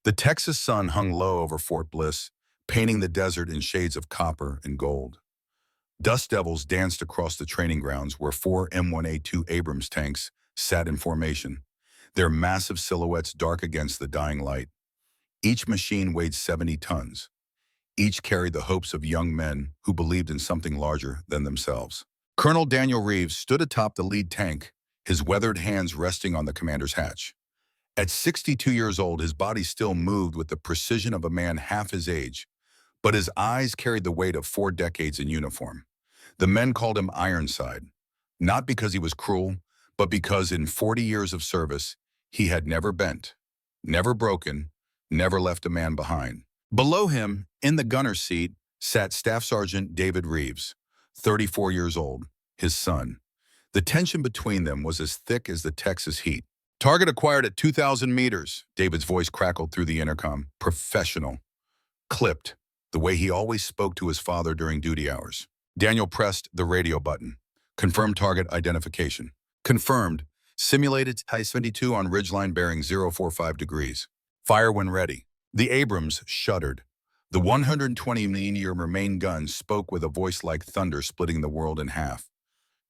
The Texas sun hung low over Fort Bliss, painting the desert in shades of copper and gold. Dust devils danced across the training grounds where four M1A2 Abrams tanks sat in formation, their massive silhouettes dark against the dying light. Each machine weighed 70 tons. Each carried the hopes of young men who believed in something larger than themselves. Colonel Daniel Reeves stood atop the lead tank, his weathered hands resting on the commander's hatch. At 62 years old, his body still moved with the precision of a man half his age, but his eyes carried the weight of 4 decades in uniform. The men called him Ironside, not because he was cruel, but because in 40 years of service, he had never bent, never broken, never left a man behind. Below him, in the gunner's seat, sat Staff Sergeant David Reeves, 34 years old, his son. The tension between them was as thick as the Texas heat. "Target acquired at 2,000 meters, David's voice crackled through the intercom. Professional. Clipped, the way he always spoke to his father during duty hours. Daniel pressed the radio button. Confirm target identification. Confirmed. Simulated Type-72 on ridgeline bearing 045 degrees. Fire when ready." The Abrams shuddered. The 120-millimeter main gun spoke with a voice like thunder splitting the world in half.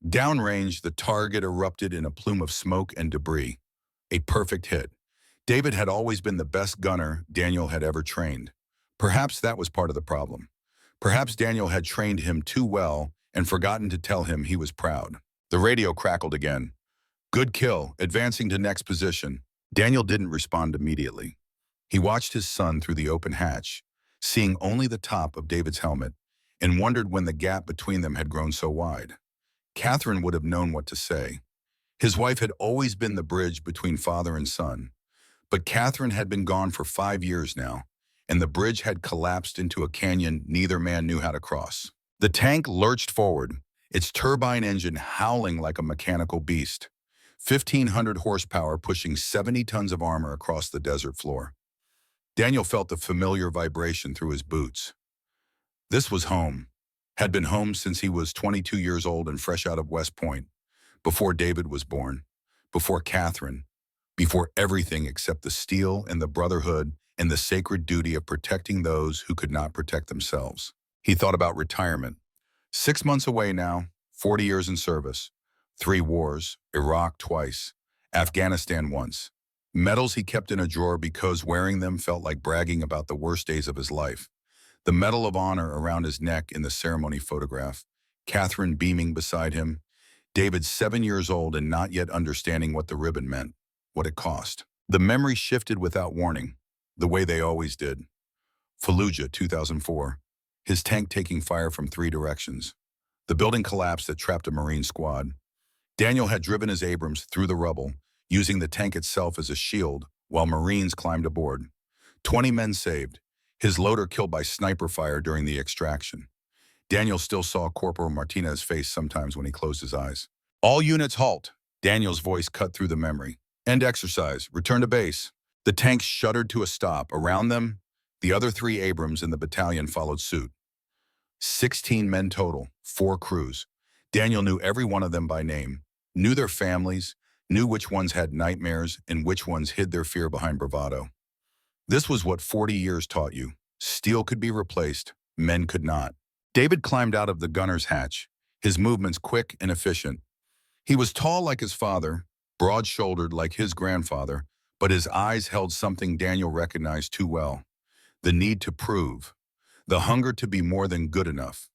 Downrange, the target erupted in a plume of smoke and debris. A perfect hit. David had always been the best gunner Daniel had ever trained. Perhaps that was part of the problem. Perhaps Daniel had trained him too well and forgotten to tell him he was proud. The radio crackled again. "Good kill, advancing to next position." Daniel didn't respond immediately. He watched his son through the open hatch, seeing only the top of David's helmet, and wondered when the gap between them had grown so wide. Catherine would have known what to say. His wife had always been the bridge between father and son, but Catherine had been gone for 5 years now, and the bridge had collapsed into a canyon neither man knew how to cross. The tank lurched forward, its turbine engine howling like a mechanical beast, 1,500 horsepower pushing 70 tons of armor across the desert floor. Daniel felt the familiar vibration through his boots. This was home, had been home since he was 22 years old and fresh out of West Point, before David was born, before Catherine, before everything except the steel and the brotherhood and the sacred duty of protecting those who could not protect themselves. He thought about retirement. 6 months away now, 40 years in service, 3 wars, Iraq twice, Afghanistan once. Medals he kept in a drawer because wearing them felt like bragging about the worst days of his life. The Medal of Honor around his neck in the ceremony photograph, Catherine beaming beside him, David 7 years old and not yet understanding what the ribbon meant, what it cost. The memory shifted without warning, the way they always did. Fallujah, 2004, his tank taking fire from 3 directions. The building collapsed that trapped a Marine squad. Daniel had driven his Abrams through the rubble, using the tank itself as a shield, while Marines climbed aboard. 20 men saved, his loader killed by sniper fire during the extraction. Daniel still saw Corporal Martinez's face sometimes when he closed his eyes. "All units halt," Daniel's voice cut through the memory. "End exercise, return to base." The tanks shuddered to a stop. Around them, the other 3 Abrams in the battalion followed suit. 16 men total, 4 crews. Daniel knew every one of them by name, knew their families, knew which ones had nightmares and which ones hid their fear behind bravado. This was what 40 years taught you. Steel could be replaced, men could not. David climbed out of the gunner's hatch, his movements quick and efficient. He was tall like his father, broad-shouldered like his grandfather, but his eyes held something Daniel recognized too well. The need to prove, the hunger to be more than good enough,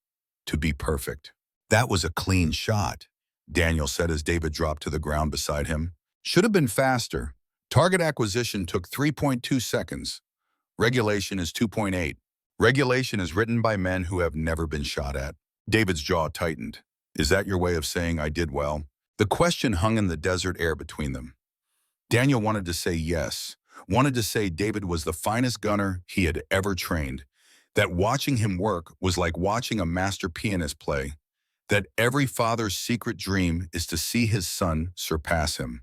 to be perfect. "That was a clean shot," Daniel said as David dropped to the ground beside him. "Should have been faster. Target acquisition took 3.2 seconds. Regulation is 2.8. Regulation is written by men who have never been shot at." David's jaw tightened. "Is that your way of saying I did well?" The question hung in the desert air between them. Daniel wanted to say yes, wanted to say David was the finest gunner he had ever trained, that watching him work was like watching a master pianist play, that every father's secret dream is to see his son surpass him.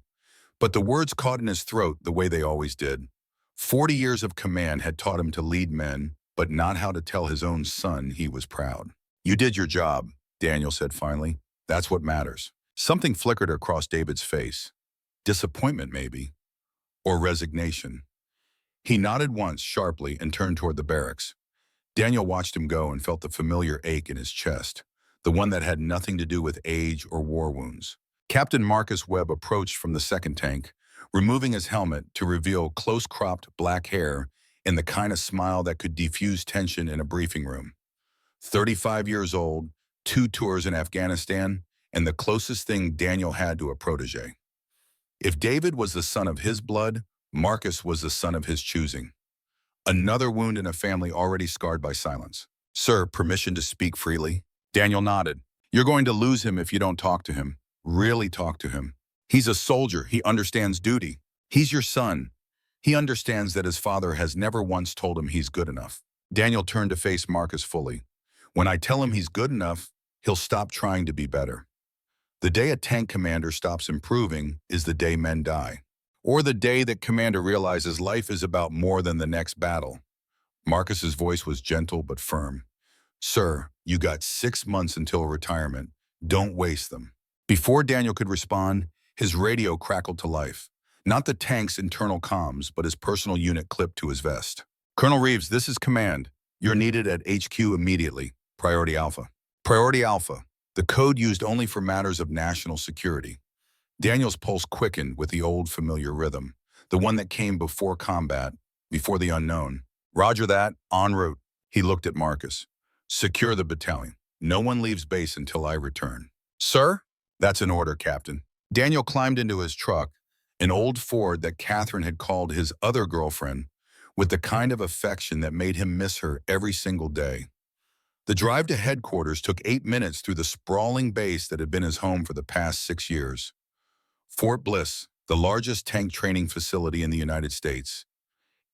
But the words caught in his throat the way they always did. 40 years of command had taught him to lead men, but not how to tell his own son he was proud. "You did your job," Daniel said finally. "That's what matters." Something flickered across David's face. Disappointment, maybe. Or resignation. He nodded once sharply and turned toward the barracks. Daniel watched him go and felt the familiar ache in his chest, the one that had nothing to do with age or war wounds. Captain Marcus Webb approached from the second tank, removing his helmet to reveal close-cropped black hair and the kind of smile that could defuse tension in a briefing room. 35 years old, 2 tours in Afghanistan, and the closest thing Daniel had to a protege. If David was the son of his blood, Marcus was the son of his choosing. Another wound in a family already scarred by silence. Sir, permission to speak freely? Daniel nodded. You're going to lose him if you don't talk to him. Really talk to him. He's a soldier. He understands duty. He's your son. He understands that his father has never once told him he's good enough. Daniel turned to face Marcus fully. When I tell him he's good enough, he'll stop trying to be better. The day a tank commander stops improving is the day men die. Or the day that commander realizes life is about more than the next battle. Marcus's voice was gentle but firm. Sir, you got 6 months until retirement. Don't waste them. Before Daniel could respond, his radio crackled to life. Not the tank's internal comms, but his personal unit clipped to his vest. Colonel Reeves, this is command. You're needed at HQ immediately. Priority Alpha. Priority Alpha. The code used only for matters of national security. Daniel's pulse quickened with the old familiar rhythm, the one that came before combat, before the unknown. Roger that, en route. He looked at Marcus. Secure the battalion. No one leaves base until I return. Sir? That's an order, Captain. Daniel climbed into his truck, an old Ford that Catherine had called his other girlfriend, with the kind of affection that made him miss her every single day. The drive to headquarters took 8 minutes through the sprawling base that had been his home for the past 6 years. Fort Bliss, the largest tank training facility in the United States.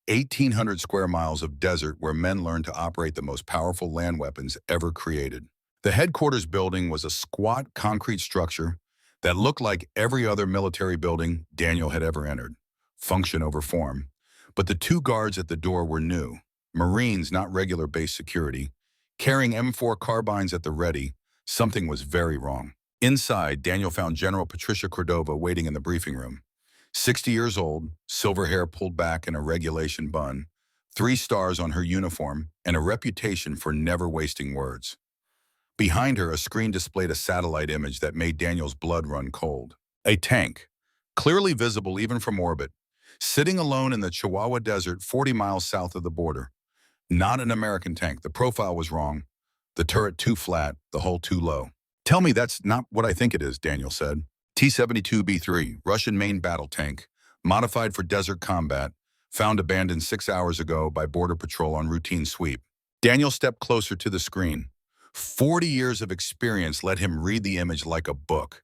1,800 square miles of desert where men learned to operate the most powerful land weapons ever created. The headquarters building was a squat concrete structure that looked like every other military building Daniel had ever entered. Function over form. But the 2 guards at the door were new. Marines, not regular base security. Carrying M4 carbines at the ready, something was very wrong. Inside, Daniel found General Patricia Cordova waiting in the briefing room. 60 years old, silver hair pulled back in a regulation bun, 3 stars on her uniform, and a reputation for never wasting words. Behind her, a screen displayed a satellite image that made Daniel's blood run cold. A tank, clearly visible even from orbit, sitting alone in the Chihuahua Desert 40 miles south of the border. Not an American tank. The profile was wrong. The turret too flat, the hull too low. Tell me that's not what I think it is, Daniel said. T-72B3, Russian main battle tank, modified for desert combat, found abandoned 6 hours ago by Border Patrol on routine sweep. Daniel stepped closer to the screen. 40 years of experience let him read the image like a book.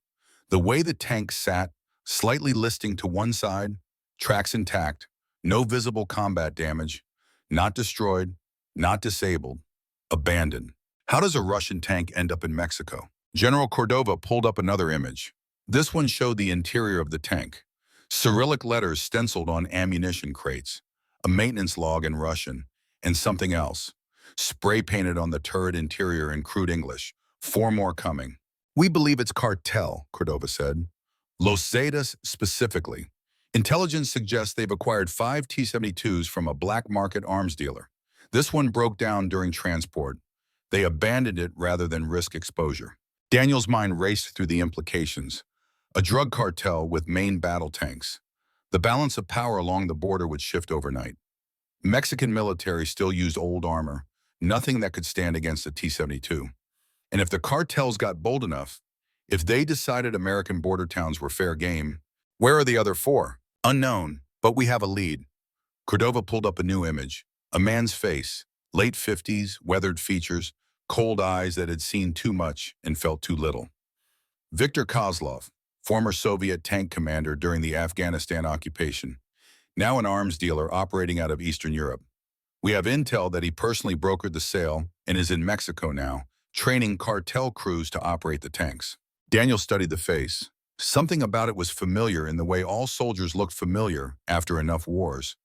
The way the tank sat, slightly listing to one side, tracks intact, no visible combat damage, not destroyed, not disabled, abandoned. How does a Russian tank end up in Mexico? General Cordova pulled up another image. This one showed the interior of the tank. Cyrillic letters stenciled on ammunition crates, a maintenance log in Russian, and something else. Spray painted on the turret interior in crude English. 4 more coming. We believe it's cartel, Cordova said. Los Zetas specifically. Intelligence suggests they've acquired 5 T-72s from a black market arms dealer. This one broke down during transport. They abandoned it rather than risk exposure. Daniel's mind raced through the implications. A drug cartel with main battle tanks. The balance of power along the border would shift overnight. Mexican military still used old armor, nothing that could stand against a T-72. And if the cartels got bold enough, if they decided American border towns were fair game, where are the other 4? Unknown, but we have a lead. Cordova pulled up a new image. A man's face, late 50s, weathered features, cold eyes that had seen too much and felt too little. Viktor Kozlov, former Soviet tank commander during the Afghanistan occupation, now an arms dealer operating out of Eastern Europe. We have intel that he personally brokered the sale and is in Mexico now, training cartel crews to operate the tanks. Daniel studied the face. Something about it was familiar in the way all soldiers looked familiar after enough wars.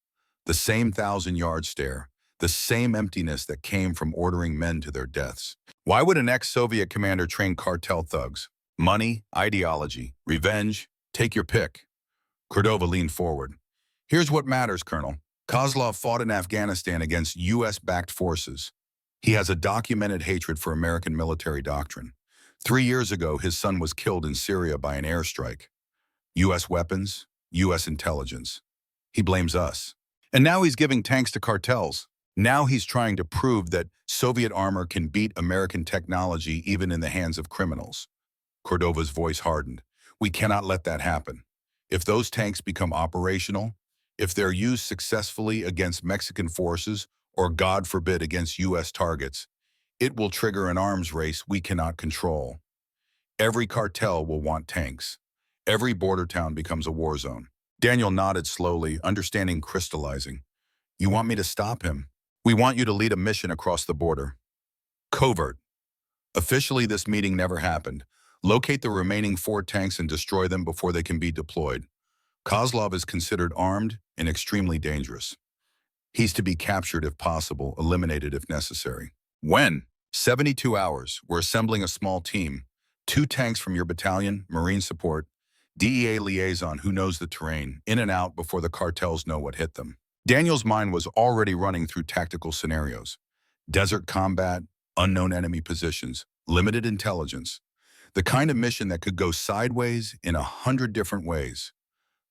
The same 1,000-yard stare, the same emptiness that came from ordering men to their deaths. Why would an ex-Soviet commander train cartel thugs? Money, ideology, revenge, take your pick. Cordova leaned forward. Here's what matters, Colonel. Kozlov fought in Afghanistan against U.S.-backed forces. He has a documented hatred for American military doctrine. 3 years ago, his son was killed in Syria by an airstrike. U.S. weapons, U.S. intelligence. He blames us. And now he's giving tanks to cartels. Now he's trying to prove that Soviet armor can beat American technology even in the hands of criminals. Cordova's voice hardened. We cannot let that happen. If those tanks become operational, if they're used successfully against Mexican forces, or God forbid against U.S. targets, it will trigger an arms race we cannot control. Every cartel will want tanks. Every border town becomes a war zone. Daniel nodded slowly, understanding crystallizing. You want me to stop him? We want you to lead a mission across the border. Covert. Officially, this meeting never happened. Locate the remaining 4 tanks and destroy them before they can be deployed. Kozlov is considered armed and extremely dangerous. He's to be captured if possible, eliminated if necessary. When? 72 hours. We're assembling a small team. 2 tanks from your battalion, Marine support, DEA liaison who knows the terrain, in and out before the cartels know what hit them. Daniel's mind was already running through tactical scenarios. Desert combat, unknown enemy positions, limited intelligence. The kind of mission that could go sideways in 100 different ways.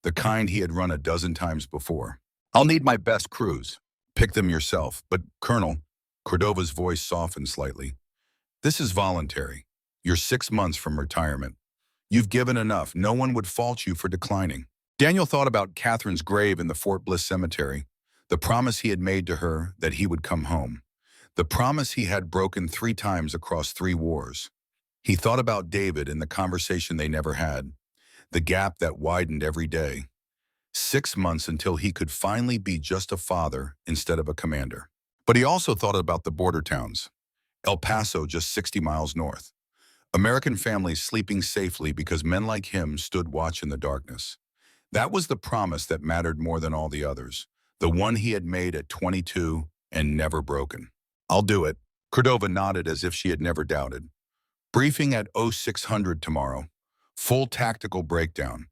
The kind he had run a dozen times before. I'll need my best crews. Pick them yourself. But, Colonel, Cordova's voice softened slightly. This is voluntary. You're 6 months from retirement. You've given enough. No one would fault you for declining. Daniel thought about Catherine's grave in the Fort Bliss cemetery, the promise he had made to her that he would come home, the promise he had broken 3 times across 3 wars. He thought about David and the conversation they never had, the gap that widened every day. 6 months until he could finally be just a father instead of a commander. But he also thought about the border towns. El Paso, just 60 miles north. American families sleeping safely because men like him stood watch in the darkness. That was the promise that mattered more than all the others, the one he had made at 22 and never broken. I'll do it. Cordova nodded as if she had never doubted. Briefing at 0600 tomorrow. Full tactical breakdown.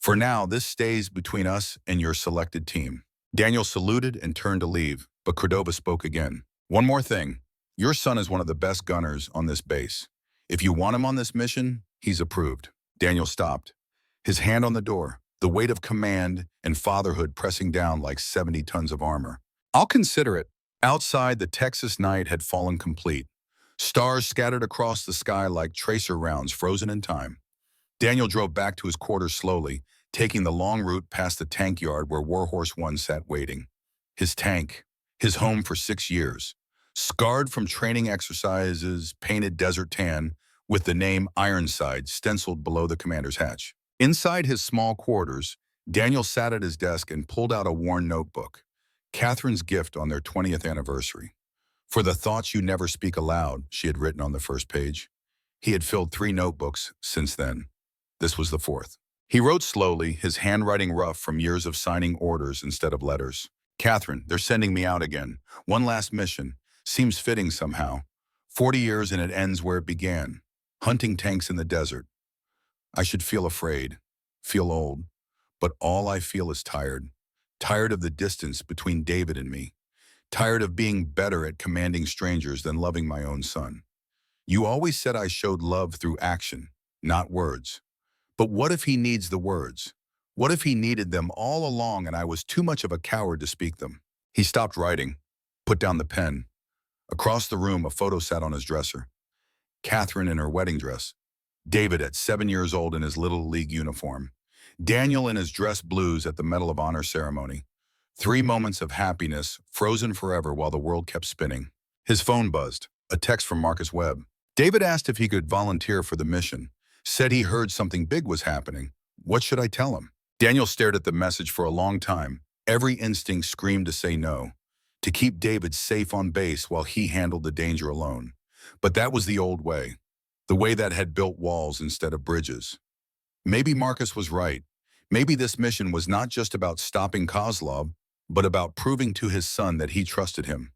For now, this stays between us and your selected team. Daniel saluted and turned to leave, but Cordova spoke again. One more thing. Your son is one of the best gunners on this base. If you want him on this mission, he's approved. Daniel stopped, his hand on the door, the weight of command and fatherhood pressing down like 70 tons of armor. I'll consider it. Outside, the Texas night had fallen complete. Stars scattered across the sky like tracer rounds frozen in time. Daniel drove back to his quarters slowly, taking the long route past the tank yard where Warhorse 1 sat waiting. His tank, his home for 6 years. Scarred from training exercises, painted desert tan, with the name Ironside stenciled below the commander's hatch. Inside his small quarters, Daniel sat at his desk and pulled out a worn notebook, Catherine's gift on their 20th anniversary. For the thoughts you never speak aloud, she had written on the first page. He had filled 3 notebooks since then. This was the 4th. He wrote slowly, his handwriting rough from years of signing orders instead of letters. Catherine, they're sending me out again. One last mission. Seems fitting somehow. 40 years and it ends where it began. Hunting tanks in the desert. I should feel afraid, feel old, but all I feel is tired. Tired of the distance between David and me. Tired of being better at commanding strangers than loving my own son. You always said I showed love through action, not words. But what if he needs the words? What if he needed them all along and I was too much of a coward to speak them? He stopped writing, put down the pen. Across the room, a photo sat on his dresser. Catherine in her wedding dress. David at 7 years old in his Little League uniform. Daniel in his dress blues at the Medal of Honor ceremony. 3 moments of happiness, frozen forever while the world kept spinning. His phone buzzed, a text from Marcus Webb. David asked if he could volunteer for the mission. Said he heard something big was happening. What should I tell him? Daniel stared at the message for a long time. Every instinct screamed to say no. To keep David safe on base while he handled the danger alone. But that was the old way. The way that had built walls instead of bridges. Maybe Marcus was right. Maybe this mission was not just about stopping Kozlov, but about proving to his son that he trusted him.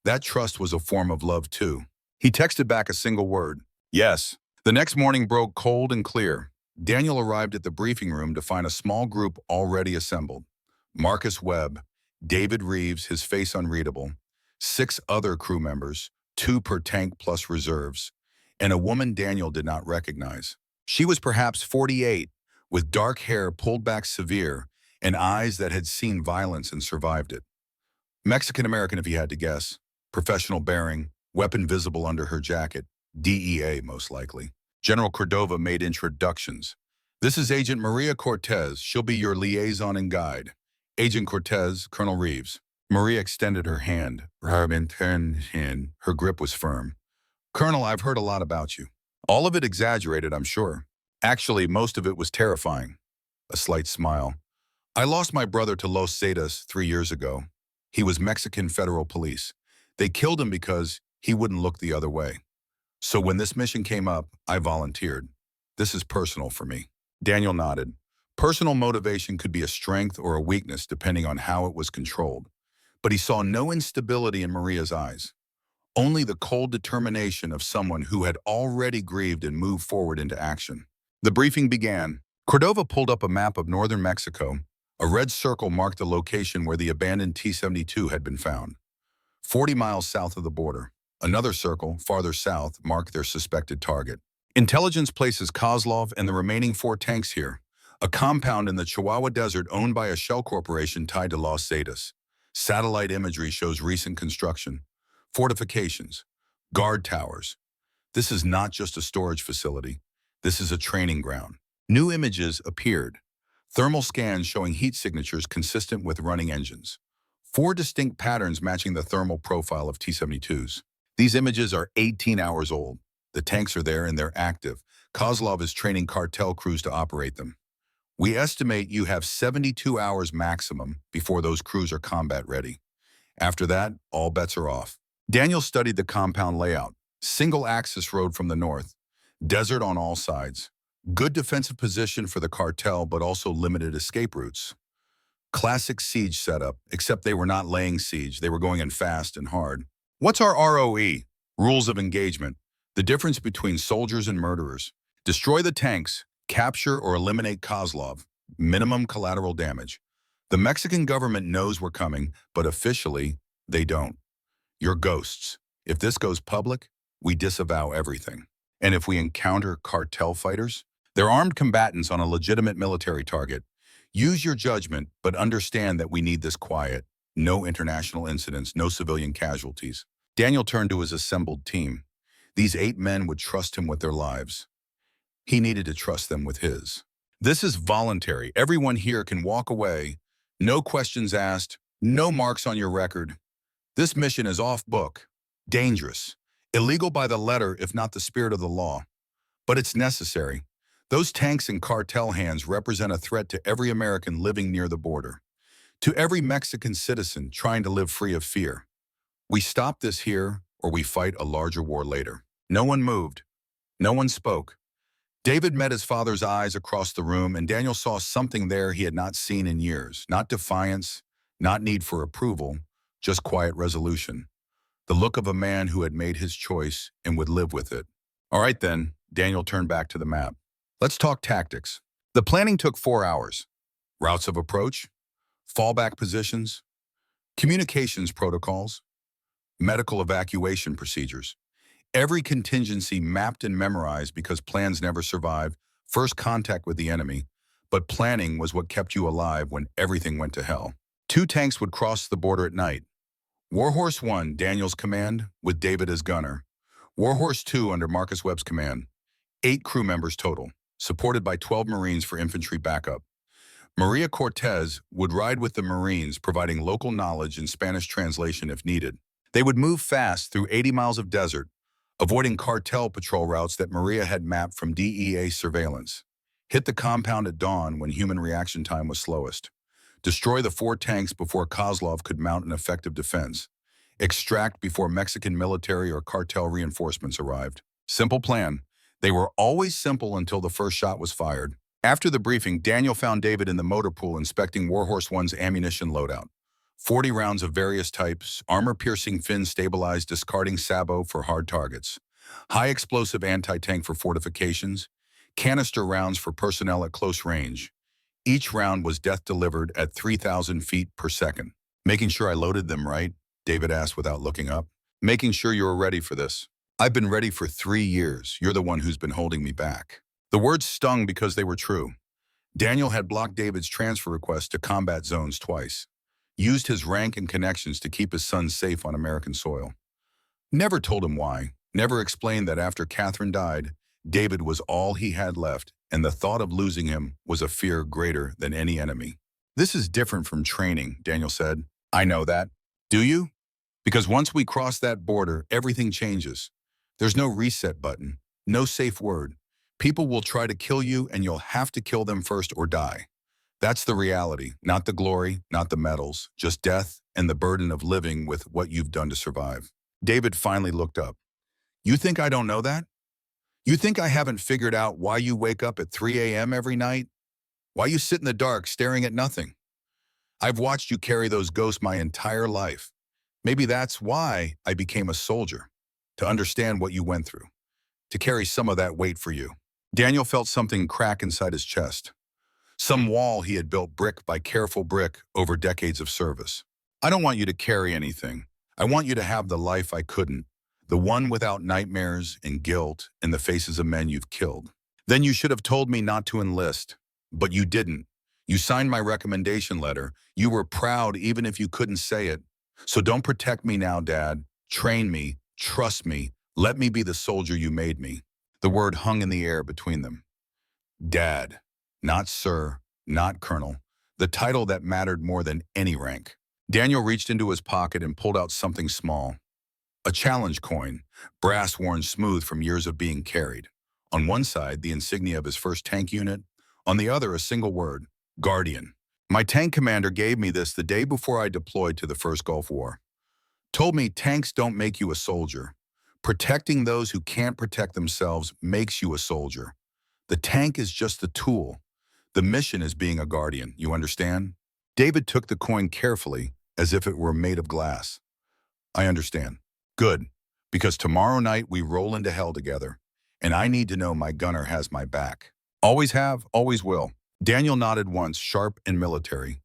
That trust was a form of love too. He texted back a single word. Yes. The next morning broke cold and clear. Daniel arrived at the briefing room to find a small group already assembled. Marcus Webb, David Reeves, his face unreadable, 6 other crew members, 2 per tank plus reserves, and a woman Daniel did not recognize. She was perhaps 48, with dark hair pulled back severe and eyes that had seen violence and survived it. Mexican-American if he had to guess, professional bearing, weapon visible under her jacket, DEA most likely. General Cordova made introductions. This is Agent Maria Cortez. She'll be your liaison and guide. Agent Cortez, Colonel Reeves. Maria extended her hand. Her grip was firm. Colonel, I've heard a lot about you. All of it exaggerated, I'm sure. Actually, most of it was terrifying. A slight smile. I lost my brother to Los Zetas 3 years ago. He was Mexican federal police. They killed him because he wouldn't look the other way. So when this mission came up, I volunteered. This is personal for me. Daniel nodded. Personal motivation could be a strength or a weakness depending on how it was controlled. But he saw no instability in Maria's eyes. Only the cold determination of someone who had already grieved and moved forward into action. The briefing began. Cordova pulled up a map of northern Mexico. A red circle marked the location where the abandoned T-72 had been found. 40 miles south of the border. Another circle, farther south, marked their suspected target. Intelligence places Kozlov and the remaining 4 tanks here, a compound in the Chihuahua Desert owned by a shell corporation tied to Los Zetas. Satellite imagery shows recent construction, fortifications, guard towers. This is not just a storage facility. This is a training ground. New images appeared. Thermal scans showing heat signatures consistent with running engines. 4 distinct patterns matching the thermal profile of T-72s. These images are 18 hours old. The tanks are there and they're active. Kozlov is training cartel crews to operate them. We estimate you have 72 hours maximum before those crews are combat ready. After that, all bets are off. Daniel studied the compound layout. Single-axis road from the north. Desert on all sides. Good defensive position for the cartel, but also limited escape routes. Classic siege setup, except they were not laying siege. They were going in fast and hard. What's our ROE? Rules of engagement. The difference between soldiers and murderers. Destroy the tanks, capture or eliminate Kozlov. Minimum collateral damage. The Mexican government knows we're coming, but officially, they don't. You're ghosts. If this goes public, we disavow everything. And if we encounter cartel fighters, they're armed combatants on a legitimate military target. Use your judgment, but understand that we need this quiet. No international incidents, no civilian casualties. Daniel turned to his assembled team. These 8 men would trust him with their lives. He needed to trust them with his. This is voluntary. Everyone here can walk away. No questions asked. No marks on your record. This mission is off book. Dangerous. Illegal by the letter, if not the spirit of the law. But it's necessary. Those tanks in cartel hands represent a threat to every American living near the border. To every Mexican citizen trying to live free of fear. We stop this here, or we fight a larger war later. No one moved. No one spoke. David met his father's eyes across the room, and Daniel saw something there he had not seen in years. Not defiance, not need for approval, just quiet resolution. The look of a man who had made his choice and would live with it. All right then, Daniel turned back to the map. Let's talk tactics. The planning took 4 hours. Routes of approach, fallback positions, communications protocols, medical evacuation procedures. Every contingency mapped and memorized because plans never survive first contact with the enemy, but planning was what kept you alive when everything went to hell. 2 tanks would cross the border at night. Warhorse 1, Daniel's command, with David as gunner. Warhorse 2 under Marcus Webb's command. 8 crew members total, supported by 12 Marines for infantry backup. Maria Cortez would ride with the Marines, providing local knowledge and Spanish translation if needed. They would move fast through 80 miles of desert, avoiding cartel patrol routes that Maria had mapped from DEA surveillance. Hit the compound at dawn when human reaction time was slowest. Destroy the 4 tanks before Kozlov could mount an effective defense. Extract before Mexican military or cartel reinforcements arrived. Simple plan. They were always simple until the first shot was fired. After the briefing, Daniel found David in the motor pool inspecting Warhorse 1's ammunition loadout. 40 rounds of various types, armor-piercing fin-stabilized discarding sabot for hard targets, high-explosive anti-tank for fortifications, canister rounds for personnel at close range. Each round was death-delivered at 3,000 feet per second. Making sure I loaded them right, David asked without looking up. Making sure you were ready for this. I've been ready for 3 years. You're the one who's been holding me back. The words stung because they were true. Daniel had blocked David's transfer request to combat zones twice, used his rank and connections to keep his son safe on American soil. Never told him why, never explained that after Catherine died, David was all he had left, and the thought of losing him was a fear greater than any enemy. This is different from training, Daniel said. I know that. Do you? Because once we cross that border, everything changes. There's no reset button, no safe word. People will try to kill you and you'll have to kill them first or die. That's the reality, not the glory, not the medals, just death and the burden of living with what you've done to survive. David finally looked up. You think I don't know that? You think I haven't figured out why you wake up at 3 a.m. every night? Why you sit in the dark staring at nothing? I've watched you carry those ghosts my entire life. Maybe that's why I became a soldier, to understand what you went through, to carry some of that weight for you. Daniel felt something crack inside his chest, some wall he had built brick by careful brick over decades of service. I don't want you to carry anything. I want you to have the life I couldn't, the one without nightmares and guilt in the faces of men you've killed. Then you should have told me not to enlist, but you didn't. You signed my recommendation letter. You were proud even if you couldn't say it. So don't protect me now, Dad. Train me, trust me, let me be the soldier you made me. The word hung in the air between them. Dad, not sir, not colonel, the title that mattered more than any rank. Daniel reached into his pocket and pulled out something small. A challenge coin, brass worn smooth from years of being carried. On one side, the insignia of his first tank unit. On the other, a single word, Guardian. My tank commander gave me this the day before I deployed to the first Gulf War. Told me tanks don't make you a soldier. Protecting those who can't protect themselves makes you a soldier. The tank is just the tool. The mission is being a guardian, you understand? David took the coin carefully, as if it were made of glass. I understand. Good, because tomorrow night we roll into hell together, and I need to know my gunner has my back. Always have, always will. Daniel nodded once, sharp and military,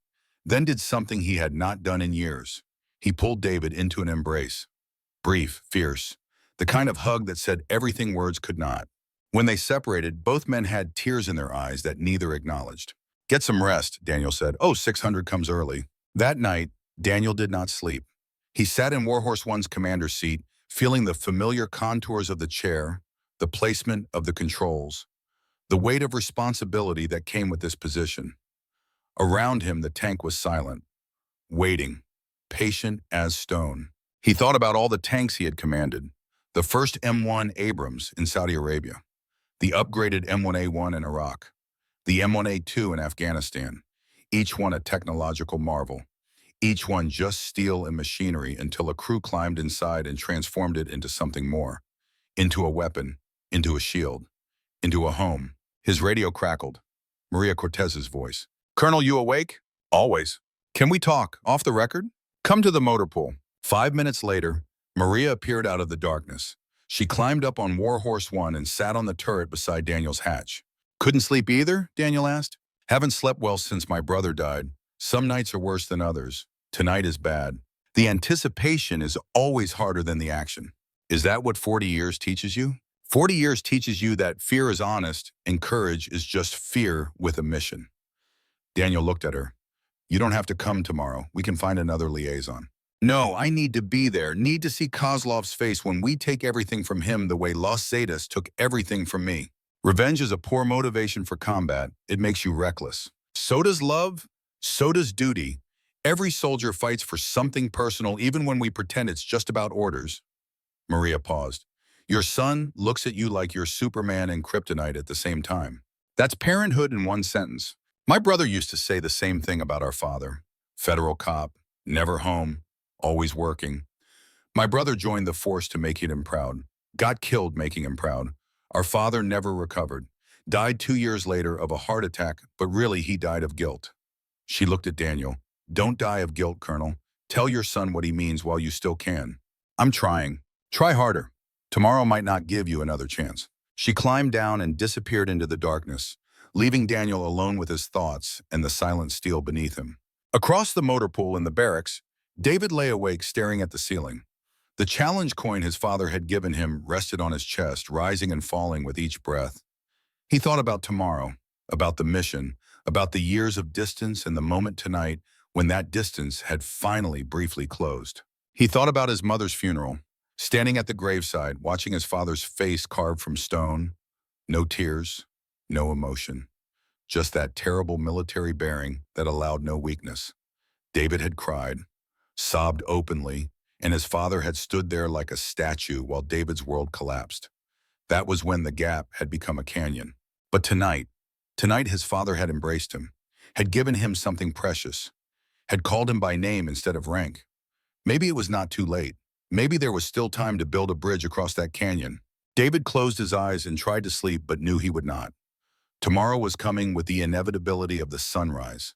then did something he had not done in years. He pulled David into an embrace. Brief, fierce, the kind of hug that said everything words could not. When they separated, both men had tears in their eyes that neither acknowledged. Get some rest, Daniel said. Oh, 600 comes early. That night, Daniel did not sleep. He sat in Warhorse One's commander's seat, feeling the familiar contours of the chair, the placement of the controls, the weight of responsibility that came with this position. Around him, the tank was silent, waiting, patient as stone. He thought about all the tanks he had commanded. The first M1 Abrams in Saudi Arabia, the upgraded M1A1 in Iraq, the M1A2 in Afghanistan, each one a technological marvel, each one just steel and machinery until a crew climbed inside and transformed it into something more, into a weapon, into a shield, into a home. His radio crackled. Maria Cortez's voice. Colonel, you awake? Always. Can we talk, off the record? Come to the motor pool. 5 minutes later, Maria appeared out of the darkness. She climbed up on Warhorse One and sat on the turret beside Daniel's hatch. Couldn't sleep either? Daniel asked. Haven't slept well since my brother died. Some nights are worse than others. Tonight is bad. The anticipation is always harder than the action. Is that what 40 years teaches you? 40 years teaches you that fear is honest and courage is just fear with a mission. Daniel looked at her. You don't have to come tomorrow. We can find another liaison. No, I need to be there, need to see Kozlov's face when we take everything from him the way Los Zetas took everything from me. Revenge is a poor motivation for combat. It makes you reckless. So does love. So does duty. Every soldier fights for something personal even when we pretend it's just about orders. Maria paused. Your son looks at you like you're Superman and Kryptonite at the same time. That's parenthood in one sentence. My brother used to say the same thing about our father. Federal cop, never home, always working. My brother joined the force to make him proud. Got killed making him proud. Our father never recovered. Died 2 years later of a heart attack, but really he died of guilt. She looked at Daniel. Don't die of guilt, Colonel. Tell your son what he means while you still can. I'm trying. Try harder. Tomorrow might not give you another chance. She climbed down and disappeared into the darkness, leaving Daniel alone with his thoughts and the silent steel beneath him. Across the motor pool in the barracks, David lay awake staring at the ceiling. The challenge coin his father had given him rested on his chest, rising and falling with each breath. He thought about tomorrow, about the mission, about the years of distance and the moment tonight when that distance had finally briefly closed. He thought about his mother's funeral, standing at the graveside, watching his father's face carved from stone. No tears, no emotion, just that terrible military bearing that allowed no weakness. David had cried, sobbed openly, and his father had stood there like a statue while David's world collapsed. That was when the gap had become a canyon. But tonight his father had embraced him, had given him something precious, had called him by name instead of rank. Maybe it was not too late. Maybe there was still time to build a bridge across that canyon. David closed his eyes and tried to sleep but knew he would not. Tomorrow was coming with the inevitability of the sunrise.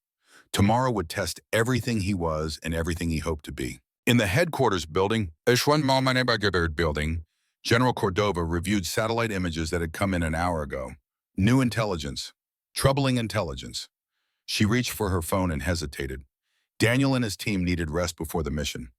Tomorrow would test everything he was and everything he hoped to be. In the headquarters building, M1A2 building, General Cordova reviewed satellite images that had come in an hour ago. New intelligence. Troubling intelligence. She reached for her phone and hesitated. Daniel and his team needed rest before the mission.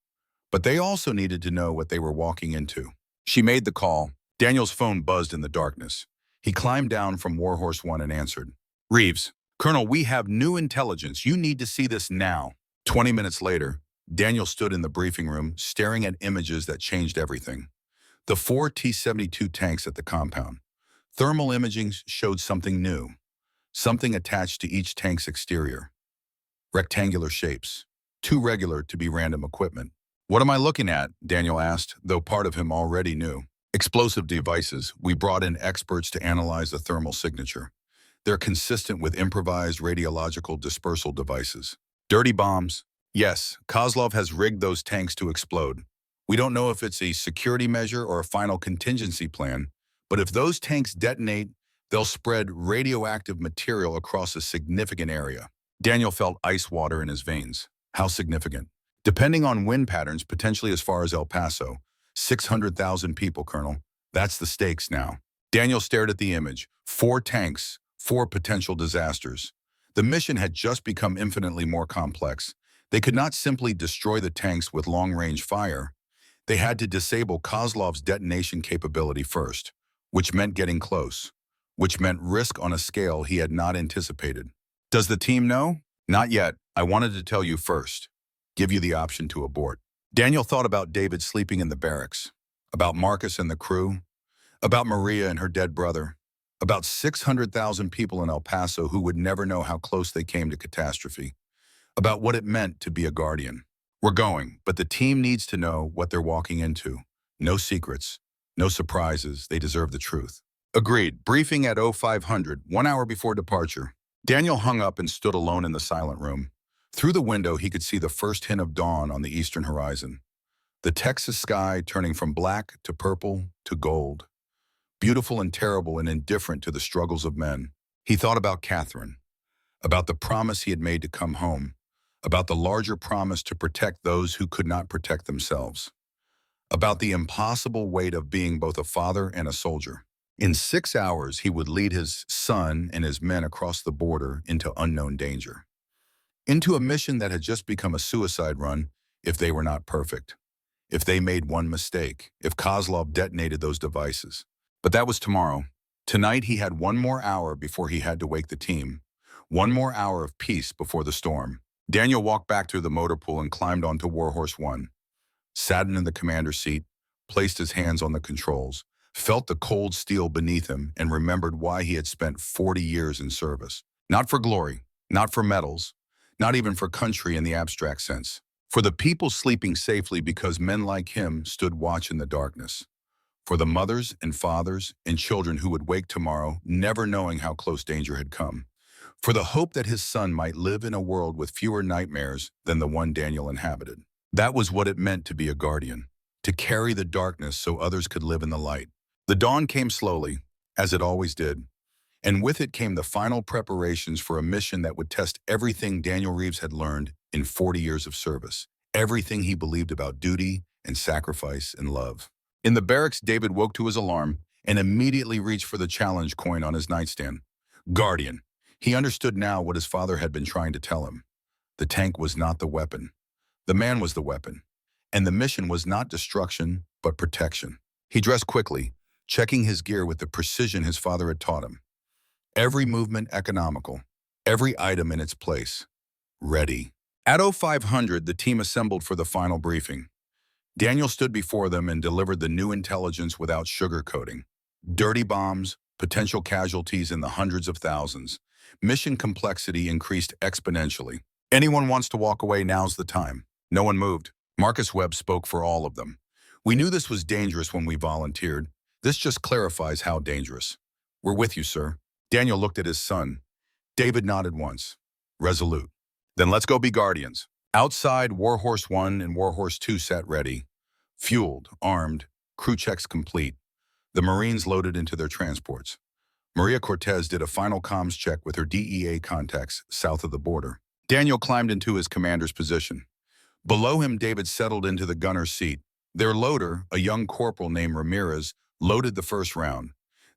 But they also needed to know what they were walking into. She made the call. Daniel's phone buzzed in the darkness. He climbed down from Warhorse 1 and answered. Reeves, Colonel, we have new intelligence. You need to see this now. 20 minutes later, Daniel stood in the briefing room, staring at images that changed everything. The 4 T-72 tanks at the compound. Thermal imaging showed something new, something attached to each tank's exterior. Rectangular shapes, too regular to be random equipment. What am I looking at? Daniel asked, though part of him already knew. Explosive devices. We brought in experts to analyze the thermal signature. They're consistent with improvised radiological dispersal devices. Dirty bombs. Yes, Kozlov has rigged those tanks to explode. We don't know if it's a security measure or a final contingency plan, but if those tanks detonate, they'll spread radioactive material across a significant area. Daniel felt ice water in his veins. How significant? Depending on wind patterns, potentially as far as El Paso. 600,000 people, Colonel. That's the stakes now. Daniel stared at the image. 4 tanks, 4 potential disasters. The mission had just become infinitely more complex. They could not simply destroy the tanks with long-range fire. They had to disable Kozlov's detonation capability first, which meant getting close, which meant risk on a scale he had not anticipated. Does the team know? Not yet. I wanted to tell you first. Give you the option to abort. Daniel thought about David sleeping in the barracks, about Marcus and the crew, about Maria and her dead brother, about 600,000 people in El Paso who would never know how close they came to catastrophe, about what it meant to be a guardian. We're going, but the team needs to know what they're walking into. No secrets, no surprises. They deserve the truth. Agreed. Briefing at 0500, 1 hour before departure. Daniel hung up and stood alone in the silent room. Through the window, he could see the first hint of dawn on the eastern horizon. The Texas sky turning from black to purple to gold. Beautiful and terrible and indifferent to the struggles of men. He thought about Catherine, about the promise he had made to come home, about the larger promise to protect those who could not protect themselves, about the impossible weight of being both a father and a soldier. In 6 hours, he would lead his son and his men across the border into unknown danger, into a mission that had just become a suicide run if they were not perfect, if they made one mistake, if Kozlov detonated those devices. But that was tomorrow. Tonight, he had 1 more hour before he had to wake the team, 1 more hour of peace before the storm. Daniel walked back through the motor pool and climbed onto Warhorse 1, sat in the commander's seat, placed his hands on the controls, felt the cold steel beneath him, and remembered why he had spent 40 years in service. Not for glory, not for medals, not even for country in the abstract sense. For the people sleeping safely because men like him stood watch in the darkness. For the mothers and fathers and children who would wake tomorrow, never knowing how close danger had come. For the hope that his son might live in a world with fewer nightmares than the one Daniel inhabited. That was what it meant to be a guardian, to carry the darkness so others could live in the light. The dawn came slowly, as it always did, and with it came the final preparations for a mission that would test everything Daniel Reeves had learned in 40 years of service, everything he believed about duty and sacrifice and love. In the barracks, David woke to his alarm and immediately reached for the challenge coin on his nightstand. Guardian. He understood now what his father had been trying to tell him. The tank was not the weapon. The man was the weapon, and the mission was not destruction, but protection. He dressed quickly, checking his gear with the precision his father had taught him. Every movement economical, every item in its place. Ready. At 0500, the team assembled for the final briefing. Daniel stood before them and delivered the new intelligence without sugarcoating. Dirty bombs, potential casualties in the hundreds of thousands. Mission complexity increased exponentially. Anyone wants to walk away, now's the time. No one moved. Marcus Webb spoke for all of them. We knew this was dangerous when we volunteered. This just clarifies how dangerous. We're with you, sir. Daniel looked at his son. David nodded once. Resolute. Then let's go be guardians. Outside, Warhorse 1 and Warhorse 2 sat ready. Fueled, armed, crew checks complete. The Marines loaded into their transports. Maria Cortez did a final comms check with her DEA contacts south of the border. Daniel climbed into his commander's position. Below him, David settled into the gunner's seat. Their loader, a young corporal named Ramirez, loaded the first round.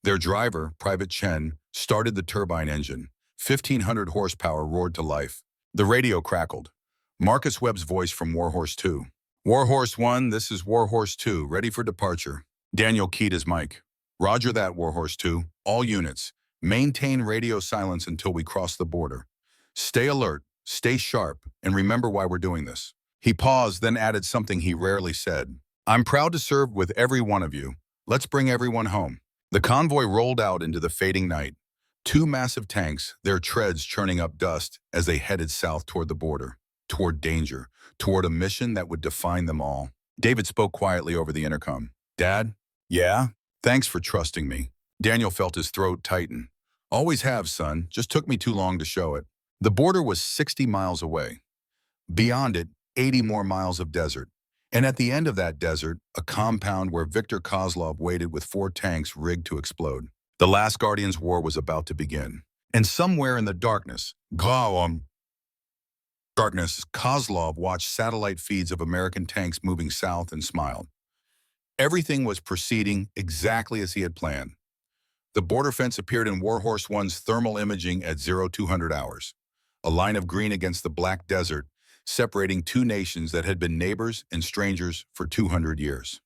Their driver, Private Chen, started the turbine engine. 1,500 horsepower roared to life. The radio crackled. Marcus Webb's voice from Warhorse 2. Warhorse 1, this is Warhorse 2, ready for departure. Daniel keyed his mic. Roger that, Warhorse 2. All units, maintain radio silence until we cross the border. Stay alert, stay sharp, and remember why we're doing this. He paused, then added something he rarely said. I'm proud to serve with every one of you. Let's bring everyone home. The convoy rolled out into the fading night. Two massive tanks, their treads churning up dust as they headed south toward the border, toward danger, toward a mission that would define them all. David spoke quietly over the intercom. Dad? Yeah? Thanks for trusting me. Daniel felt his throat tighten. Always have, son. Just took me too long to show it. The border was 60 miles away. Beyond it, 80 more miles of desert. And at the end of that desert, a compound where Viktor Kozlov waited with 4 tanks rigged to explode. The last Guardians' War was about to begin. And somewhere in the darkness, Kozlov watched satellite feeds of American tanks moving south and smiled. Everything was proceeding exactly as he had planned. The border fence appeared in Warhorse 1's thermal imaging at 0200 hours, a line of green against the black desert, separating two nations that had been neighbors and strangers for 200 years.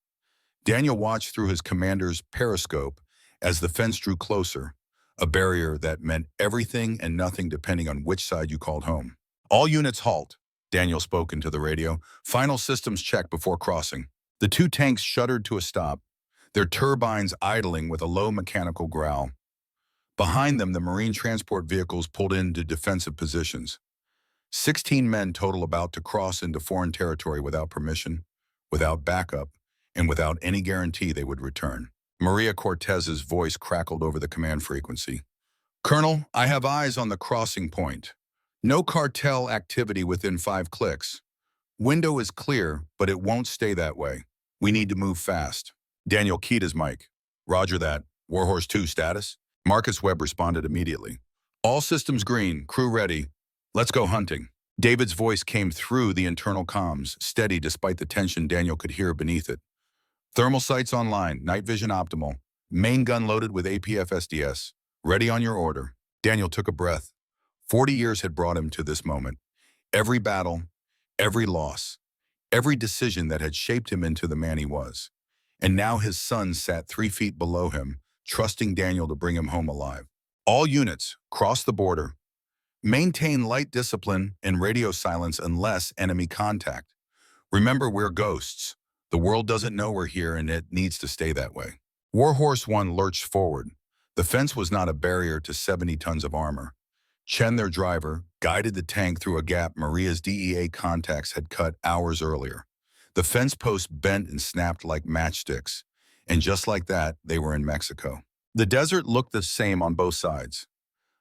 Daniel watched through his commander's periscope as the fence drew closer, a barrier that meant everything and nothing depending on which side you called home. All units halt, Daniel spoke into the radio. Final systems check before crossing. The 2 tanks shuddered to a stop, their turbines idling with a low mechanical growl. Behind them, the Marine transport vehicles pulled into defensive positions. 16 men total about to cross into foreign territory without permission, without backup, and without any guarantee they would return. Maria Cortez's voice crackled over the command frequency. Colonel, I have eyes on the crossing point. No cartel activity within 5 clicks. Window is clear, but it won't stay that way. We need to move fast. Daniel keyed his mic. Roger that. Warhorse 2 status? Marcus Webb responded immediately. All systems green, crew ready. Let's go hunting. David's voice came through the internal comms, steady despite the tension Daniel could hear beneath it. Thermal sights online, night vision optimal. Main gun loaded with APF SDS. Ready on your order. Daniel took a breath. 40 years had brought him to this moment. Every battle, every loss, every decision that had shaped him into the man he was. And now his son sat 3 feet below him, trusting Daniel to bring him home alive. All units, cross the border. Maintain light discipline and radio silence unless enemy contact. Remember, we're ghosts. The world doesn't know we're here, and it needs to stay that way. Warhorse 1 lurched forward. The fence was not a barrier to 70 tons of armor. Chen, their driver, guided the tank through a gap Maria's DEA contacts had cut hours earlier. The fence posts bent and snapped like matchsticks, and just like that, they were in Mexico. The desert looked the same on both sides.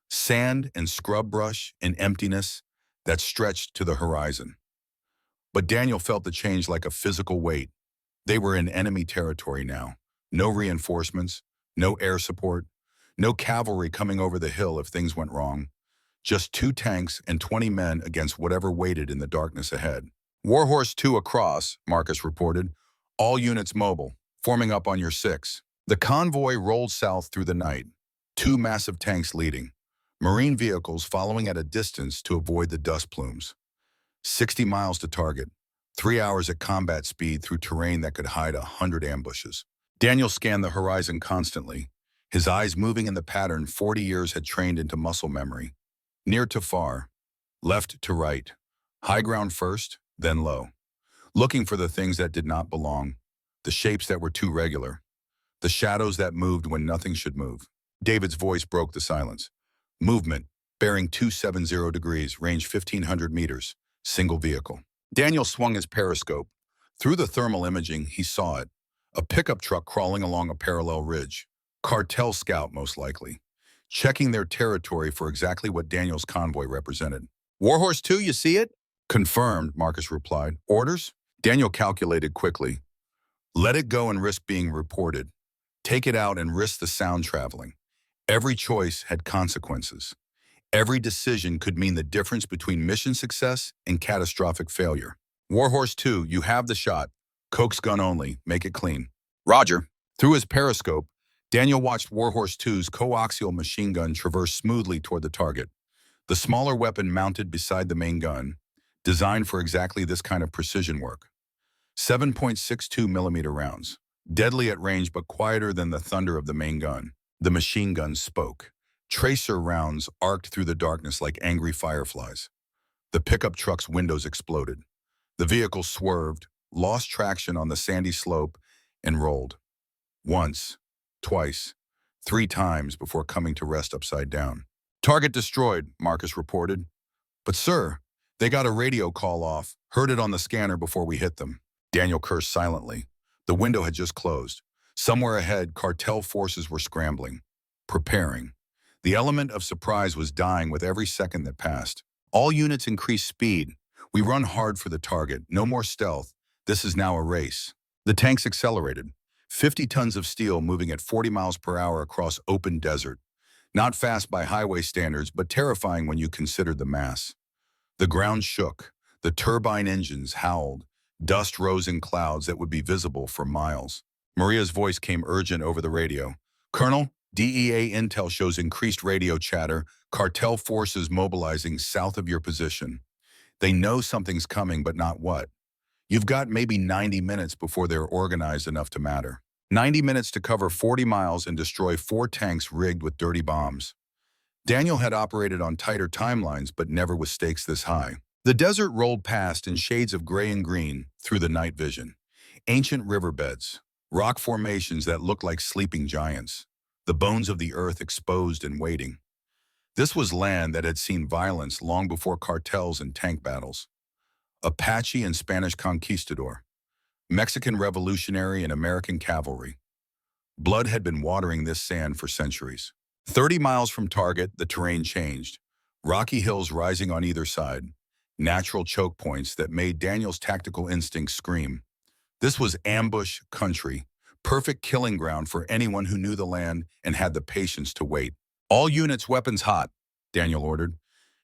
Sand and scrub brush and emptiness that stretched to the horizon. But Daniel felt the change like a physical weight. They were in enemy territory now. No reinforcements, no air support, no cavalry coming over the hill if things went wrong. Just 2 tanks and 20 men against whatever waited in the darkness ahead. Warhorse 2 across, Marcus reported. All units mobile, forming up on your 6. The convoy rolled south through the night, 2 massive tanks leading, Marine vehicles following at a distance to avoid the dust plumes. 60 miles to target, 3 hours at combat speed through terrain that could hide 100 ambushes. Daniel scanned the horizon constantly, his eyes moving in the pattern 40 years had trained into muscle memory. Near to far, left to right, high ground first, then low. Looking for the things that did not belong, the shapes that were too regular, the shadows that moved when nothing should move. David's voice broke the silence. Movement, bearing 270 degrees, range 1,500 meters, single vehicle. Daniel swung his periscope. Through the thermal imaging, he saw it. A pickup truck crawling along a parallel ridge. Cartel scout, most likely. Checking their territory for exactly what Daniel's convoy represented. Warhorse 2, you see it? Confirmed, Marcus replied. Orders? Daniel calculated quickly. Let it go and risk being reported. Take it out and risk the sound traveling. Every choice had consequences. Every decision could mean the difference between mission success and catastrophic failure. Warhorse 2, you have the shot. Coke's gun only. Make it clean. Roger. Through his periscope, Daniel watched Warhorse 2's coaxial machine gun traverse smoothly toward the target. The smaller weapon mounted beside the main gun, designed for exactly this kind of precision work. 7.62 millimeter rounds, deadly at range but quieter than the thunder of the main gun. The machine gun spoke. Tracer rounds arced through the darkness like angry fireflies. The pickup truck's windows exploded. The vehicle swerved, lost traction on the sandy slope, and rolled. Once, twice, 3 times before coming to rest upside down. Target destroyed, Marcus reported. But sir, they got a radio call off, heard it on the scanner before we hit them. Daniel cursed silently. The window had just closed. Somewhere ahead, cartel forces were scrambling, preparing. The element of surprise was dying with every second that passed. All units increased speed. We run hard for the target. No more stealth. This is now a race. The tanks accelerated. 50 tons of steel moving at 40 miles per hour across open desert. Not fast by highway standards, but terrifying when you considered the mass. The ground shook. The turbine engines howled. Dust rose in clouds that would be visible for miles. Maria's voice came urgent over the radio. Colonel, DEA intel shows increased radio chatter, cartel forces mobilizing south of your position. They know something's coming, but not what. You've got maybe 90 minutes before they're organized enough to matter. 90 minutes to cover 40 miles and destroy 4 tanks rigged with dirty bombs. Daniel had operated on tighter timelines, but never with stakes this high. The desert rolled past in shades of gray and green through the night vision. Ancient riverbeds, rock formations that looked like sleeping giants, the bones of the earth exposed and waiting. This was land that had seen violence long before cartels and tank battles. Apache and Spanish conquistador, Mexican revolutionary and American cavalry. Blood had been watering this sand for centuries. 30 miles from target, the terrain changed. Rocky hills rising on either side, natural choke points that made Daniel's tactical instincts scream. This was ambush country, perfect killing ground for anyone who knew the land and had the patience to wait. All units weapons hot, Daniel ordered.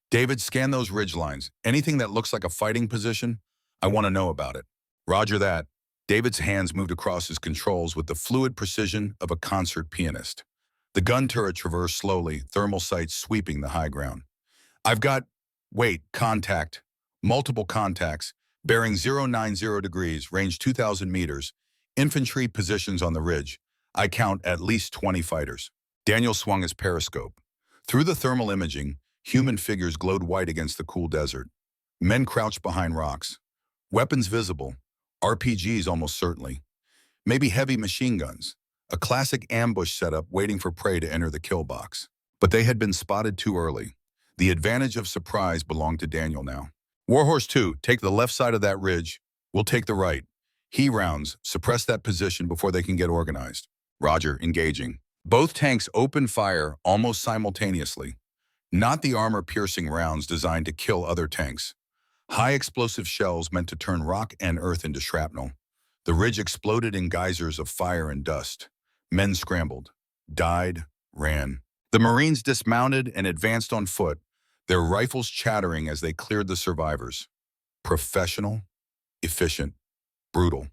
David, scan those ridge lines. Anything that looks like a fighting position, I want to know about it. Roger that. David's hands moved across his controls with the fluid precision of a concert pianist. The gun turret traversed slowly, thermal sights sweeping the high ground. I've got, contact. Multiple contacts, bearing 090 degrees, range 2,000 meters. Infantry positions on the ridge. I count at least 20 fighters. Daniel swung his periscope. Through the thermal imaging, human figures glowed white against the cool desert. Men crouched behind rocks. Weapons visible. RPGs almost certainly. Maybe heavy machine guns. A classic ambush setup waiting for prey to enter the kill box. But they had been spotted too early. The advantage of surprise belonged to Daniel now. Warhorse 2, take the left side of that ridge. We'll take the right. He rounds, suppress that position before they can get organized. Roger, engaging. Both tanks opened fire almost simultaneously. Not the armor-piercing rounds designed to kill other tanks. High explosive shells meant to turn rock and earth into shrapnel. The ridge exploded in geysers of fire and dust. Men scrambled, died, ran. The Marines dismounted and advanced on foot, their rifles chattering as they cleared the survivors. Professional, efficient, brutal.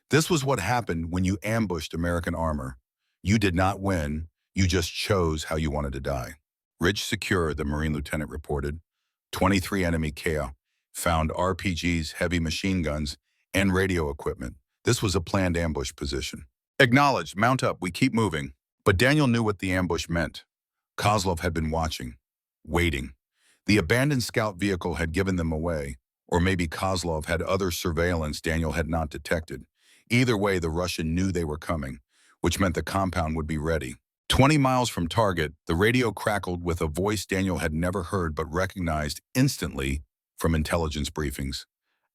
This was what happened when you ambushed American armor. You did not win, you just chose how you wanted to die. Ridge secure, the Marine lieutenant reported. 23 enemy KO. found RPGs, heavy machine guns, and radio equipment. This was a planned ambush position. Acknowledged, mount up, we keep moving. But Daniel knew what the ambush meant. Kozlov had been watching, waiting. The abandoned scout vehicle had given them away, or maybe Kozlov had other surveillance Daniel had not detected. Either way, the Russian knew they were coming, which meant the compound would be ready. 20 miles from target, the radio crackled with a voice Daniel had never heard but recognized instantly from intelligence briefings.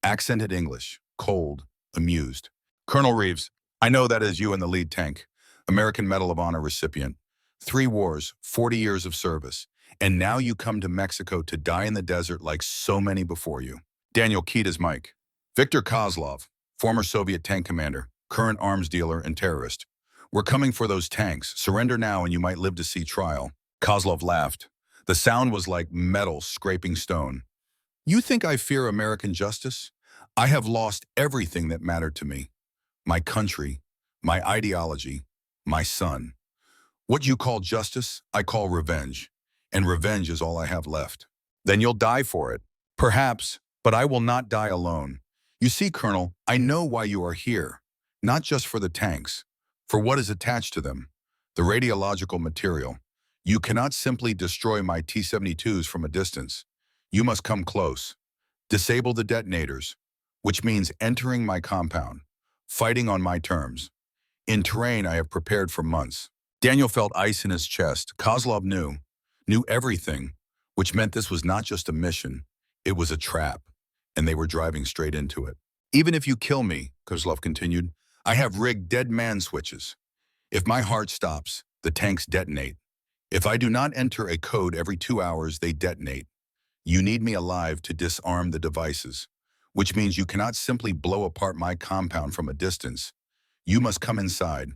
Accented English, cold, amused. Colonel Reeves, I know that is you in the lead tank. American Medal of Honor recipient. 3 wars, 40 years of service. And now you come to Mexico to die in the desert like so many before you. Daniel keyed his mic. Viktor Kozlov, former Soviet tank commander, current arms dealer and terrorist. We're coming for those tanks. Surrender now and you might live to see trial. Kozlov laughed. The sound was like metal scraping stone. You think I fear American justice? I have lost everything that mattered to me. My country, my ideology, my son. What you call justice, I call revenge. And revenge is all I have left. Then you'll die for it. Perhaps, but I will not die alone. You see, Colonel, I know why you are here. Not just for the tanks, for what is attached to them, the radiological material. You cannot simply destroy my T-72s from a distance. You must come close. Disable the detonators, which means entering my compound, fighting on my terms. In terrain I have prepared for months. Daniel felt ice in his chest. Kozlov knew everything, which meant this was not just a mission, it was a trap, and they were driving straight into it. Even if you kill me, Kozlov continued, I have rigged dead man switches. If my heart stops, the tanks detonate. If I do not enter a code every 2 hours, they detonate. You need me alive to disarm the devices, which means you cannot simply blow apart my compound from a distance. You must come inside,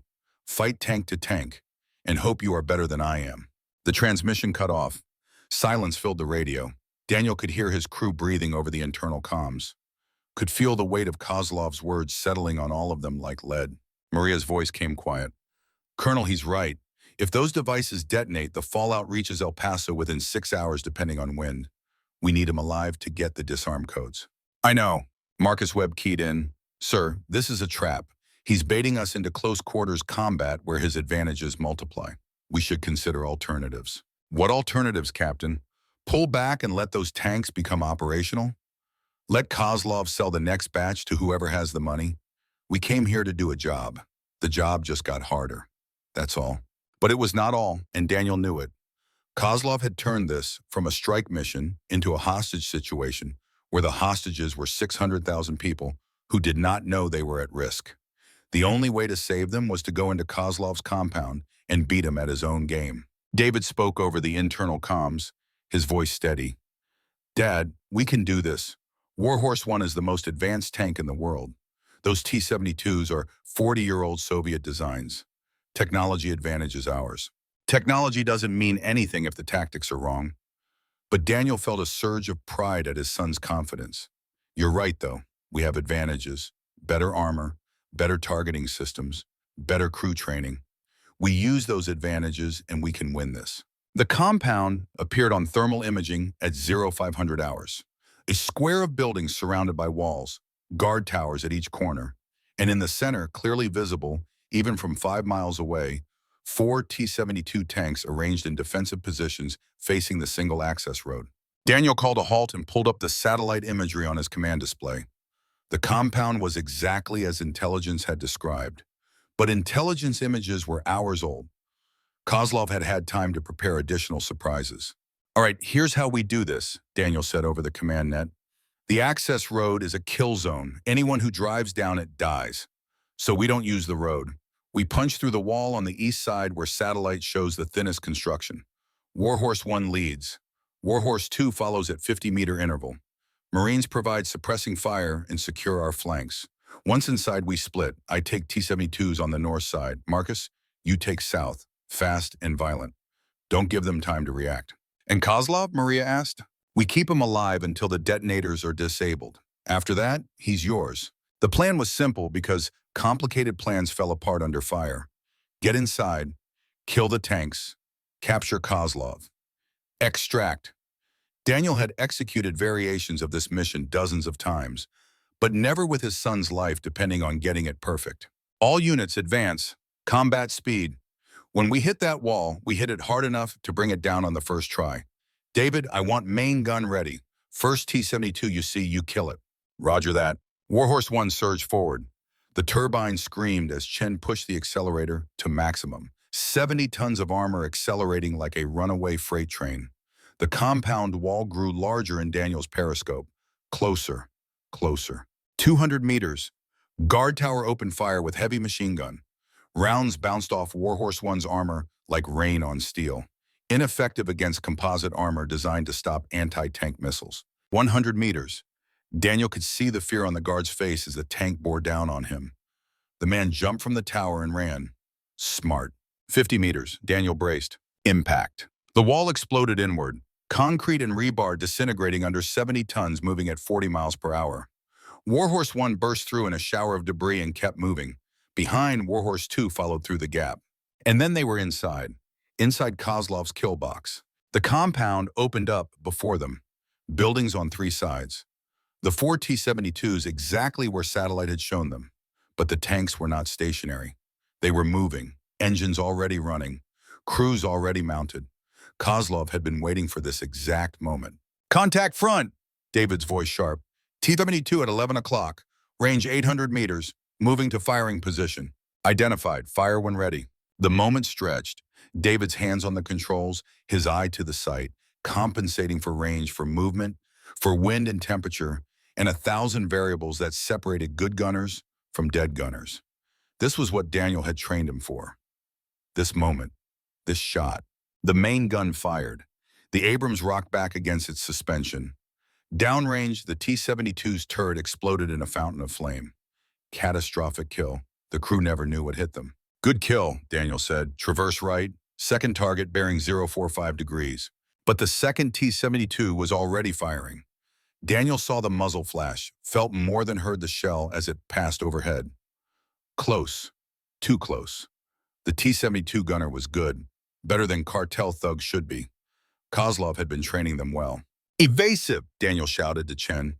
fight tank to tank, and hope you are better than I am. The transmission cut off. Silence filled the radio. Daniel could hear his crew breathing over the internal comms. Could feel the weight of Kozlov's words settling on all of them like lead. Maria's voice came quiet. Colonel, he's right. If those devices detonate, the fallout reaches El Paso within 6 hours depending on wind. We need him alive to get the disarm codes. I know. Marcus Webb keyed in. Sir, this is a trap. He's baiting us into close quarters combat where his advantages multiply. We should consider alternatives. What alternatives, Captain? Pull back and let those tanks become operational? Let Kozlov sell the next batch to whoever has the money? We came here to do a job. The job just got harder. That's all. But it was not all, and Daniel knew it. Kozlov had turned this from a strike mission into a hostage situation where the hostages were 600,000 people who did not know they were at risk. The only way to save them was to go into Kozlov's compound and beat him at his own game. David spoke over the internal comms, his voice steady. Dad, we can do this. Warhorse 1 is the most advanced tank in the world. Those T-72s are 40-year-old Soviet designs. Technology advantage is ours. Technology doesn't mean anything if the tactics are wrong. But Daniel felt a surge of pride at his son's confidence. You're right, though. We have advantages. Better armor, better targeting systems, better crew training. We use those advantages and we can win this. The compound appeared on thermal imaging at 0500 hours. A square of buildings surrounded by walls, guard towers at each corner, and in the center, clearly visible, even from 5 miles away, 4 T-72 tanks arranged in defensive positions facing the single access road. Daniel called a halt and pulled up the satellite imagery on his command display. The compound was exactly as intelligence had described, but intelligence images were hours old. Kozlov had had time to prepare additional surprises. All right, here's how we do this, Daniel said over the command net. The access road is a kill zone. Anyone who drives down it dies. So we don't use the road. We punch through the wall on the east side where satellite shows the thinnest construction. Warhorse 1 leads. Warhorse 2 follows at 50-meter interval. Marines provide suppressing fire and secure our flanks. Once inside, we split. I take T-72s on the north side. Marcus, you take south, fast and violent. Don't give them time to react. And Kozlov, Maria asked? We keep him alive until the detonators are disabled. After that, he's yours. The plan was simple because complicated plans fell apart under fire. Get inside, kill the tanks, capture Kozlov, extract. Daniel had executed variations of this mission dozens of times, but never with his son's life depending on getting it perfect. All units advance. Combat speed. When we hit that wall, we hit it hard enough to bring it down on the first try. David, I want main gun ready. First T-72 you see, you kill it. Roger that. Warhorse 1 surged forward. The turbine screamed as Chen pushed the accelerator to maximum. 70 tons of armor accelerating like a runaway freight train. The compound wall grew larger in Daniel's periscope. Closer, closer. 200 meters. Guard tower opened fire with heavy machine gun. Rounds bounced off Warhorse 1's armor like rain on steel. Ineffective against composite armor designed to stop anti-tank missiles. 100 meters. Daniel could see the fear on the guard's face as the tank bore down on him. The man jumped from the tower and ran. Smart. 50 meters. Daniel braced. Impact. The wall exploded inward. Concrete and rebar disintegrating under 70 tons moving at 40 miles per hour. Warhorse 1 burst through in a shower of debris and kept moving. Behind, Warhorse 2 followed through the gap. And then they were inside Kozlov's kill box. The compound opened up before them. Buildings on 3 sides. The 4 T-72s exactly where satellite had shown them. But the tanks were not stationary. They were moving, engines already running, crews already mounted. Kozlov had been waiting for this exact moment. Contact front! David's voice sharp. T-72 at 11 o'clock. Range 800 meters. Moving to firing position. Identified. Fire when ready. The moment stretched. David's hands on the controls, his eye to the sight, compensating for range, for movement, for wind and temperature, and 1,000 variables that separated good gunners from dead gunners. This was what Daniel had trained him for. This moment. This shot. The main gun fired. The Abrams rocked back against its suspension. Downrange, the T-72's turret exploded in a fountain of flame. Catastrophic kill. The crew never knew what hit them. Good kill, Daniel said. Traverse right. Second target bearing 045 degrees. But the second T-72 was already firing. Daniel saw the muzzle flash, felt more than heard the shell as it passed overhead. Close. Too close. The T-72 gunner was good. Better than cartel thugs should be. Kozlov had been training them well. Evasive, Daniel shouted to Chen.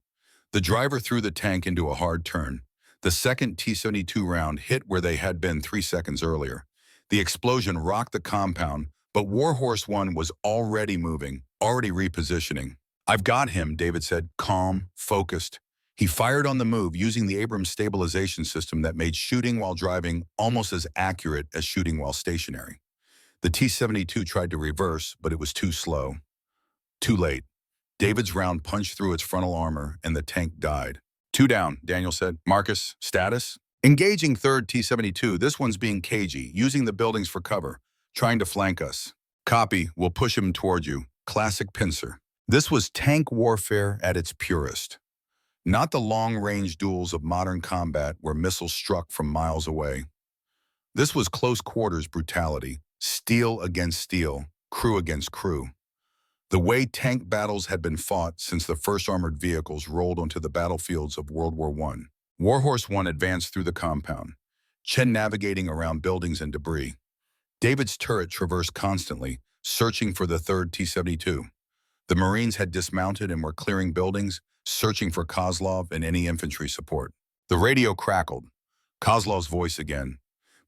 The driver threw the tank into a hard turn. The second T-72 round hit where they had been 3 seconds earlier. The explosion rocked the compound, but Warhorse 1 was already moving, already repositioning. I've got him, David said, calm, focused. He fired on the move using the Abrams stabilization system that made shooting while driving almost as accurate as shooting while stationary. The T-72 tried to reverse, but it was too slow. Too late. David's round punched through its frontal armor, and the tank died. 2 down, Daniel said. Marcus, status? Engaging third T-72. This one's being cagey, using the buildings for cover, trying to flank us. Copy. We'll push him toward you. Classic pincer. This was tank warfare at its purest. Not the long-range duels of modern combat where missiles struck from miles away. This was close-quarters brutality. Steel against steel, crew against crew. The way tank battles had been fought since the first armored vehicles rolled onto the battlefields of World War I. Warhorse 1 advanced through the compound, Chen navigating around buildings and debris. David's turret traversed constantly, searching for the third T-72. The Marines had dismounted and were clearing buildings, searching for Kozlov and any infantry support. The radio crackled. Kozlov's voice again,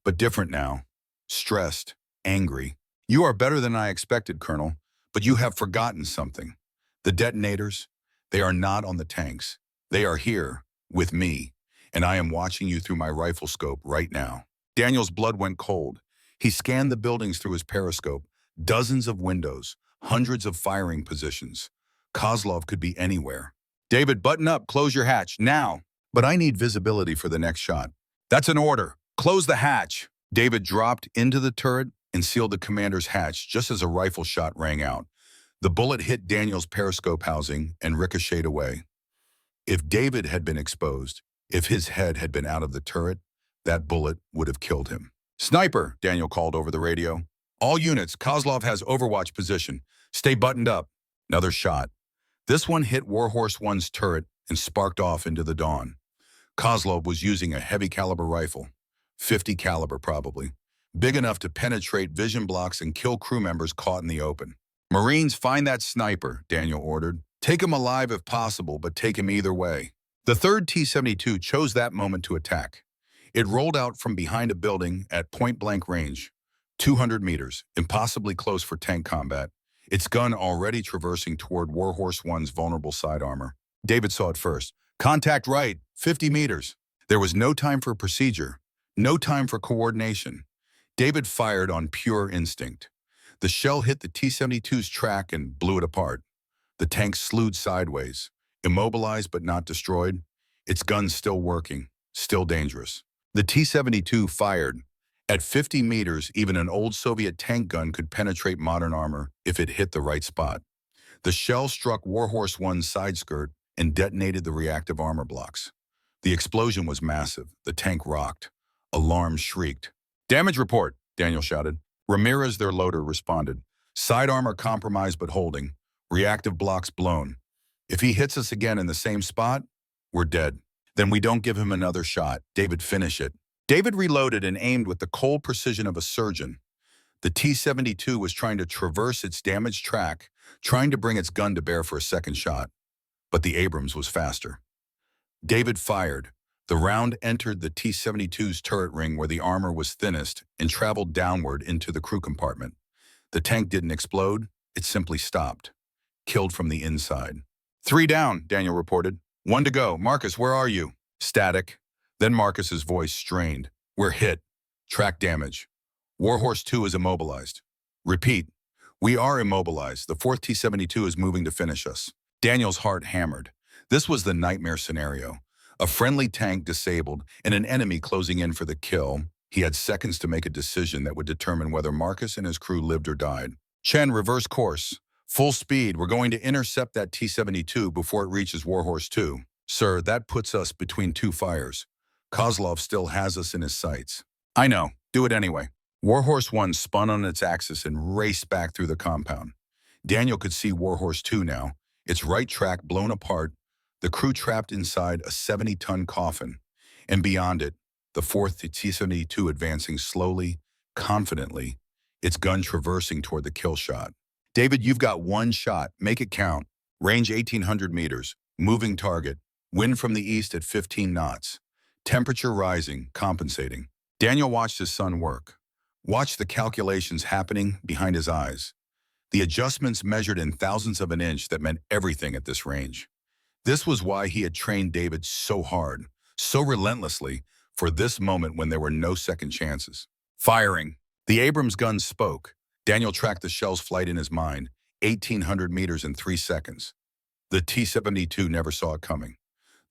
but different now. Stressed, angry. You are better than I expected, Colonel, but you have forgotten something. The detonators, they are not on the tanks. They are here, with me, and I am watching you through my rifle scope right now. Daniel's blood went cold. He scanned the buildings through his periscope. Dozens of windows, hundreds of firing positions. Kozlov could be anywhere. David, button up, close your hatch, now. But I need visibility for the next shot. That's an order. Close the hatch. David dropped into the turret and sealed the commander's hatch just as a rifle shot rang out. The bullet hit Daniel's periscope housing and ricocheted away. If David had been exposed, if his head had been out of the turret, that bullet would have killed him. Sniper, Daniel called over the radio. All units, Kozlov has overwatch position. Stay buttoned up. Another shot. This one hit Warhorse 1's turret and sparked off into the dawn. Kozlov was using a heavy caliber rifle, 50 caliber probably, big enough to penetrate vision blocks and kill crew members caught in the open. Marines, find that sniper, Daniel ordered. Take him alive if possible, but take him either way. The 3rd T-72 chose that moment to attack. It rolled out from behind a building at point-blank range, 200 meters, impossibly close for tank combat, its gun already traversing toward Warhorse 1's vulnerable side armor. David saw it first. Contact right, 50 meters. There was no time for procedure, no time for coordination. David fired on pure instinct. The shell hit the T-72's track and blew it apart. The tank slewed sideways, immobilized but not destroyed, its gun still working, still dangerous. The T-72 fired. At 50 meters, even an old Soviet tank gun could penetrate modern armor if it hit the right spot. The shell struck Warhorse 1's side skirt and detonated the reactive armor blocks. The explosion was massive. The tank rocked. Alarms shrieked. "Damage report," Daniel shouted. Ramirez, their loader, responded. "Side armor compromised but holding. Reactive blocks blown. If he hits us again in the same spot, we're dead." "Then we don't give him another shot. David, finish it." David reloaded and aimed with the cold precision of a surgeon. The T-72 was trying to traverse its damaged track, trying to bring its gun to bear for a second shot. But the Abrams was faster. David fired. The round entered the T-72's turret ring where the armor was thinnest and traveled downward into the crew compartment. The tank didn't explode, it simply stopped, killed from the inside. "3 down," Daniel reported. "1 to go. Marcus, where are you?" Static. Then Marcus's voice strained. "We're hit. Track damage. Warhorse 2 is immobilized." "Repeat." "We are immobilized. The 4th T-72 is moving to finish us." Daniel's heart hammered. This was the nightmare scenario. A friendly tank disabled and an enemy closing in for the kill. He had seconds to make a decision that would determine whether Marcus and his crew lived or died. "Chen, reverse course. Full speed. We're going to intercept that T-72 before it reaches Warhorse 2. Sir, that puts us between 2 fires. Kozlov still has us in his sights." "I know. Do it anyway." Warhorse 1 spun on its axis and raced back through the compound. Daniel could see Warhorse 2 now, its right track blown apart, the crew trapped inside a 70-ton coffin, and beyond it, the 4th T-72 advancing slowly, confidently, its gun traversing toward the kill shot. "David, you've got 1 shot. Make it count. Range 1,800 meters. Moving target. Wind from the east at 15 knots. Temperature rising, compensating." Daniel watched his son work. Watched the calculations happening behind his eyes. The adjustments measured in thousandths of an inch that meant everything at this range. This was why he had trained David so hard, so relentlessly, for this moment when there were no second chances. Firing. The Abrams gun spoke. Daniel tracked the shell's flight in his mind, 1,800 meters in 3 seconds. The T-72 never saw it coming.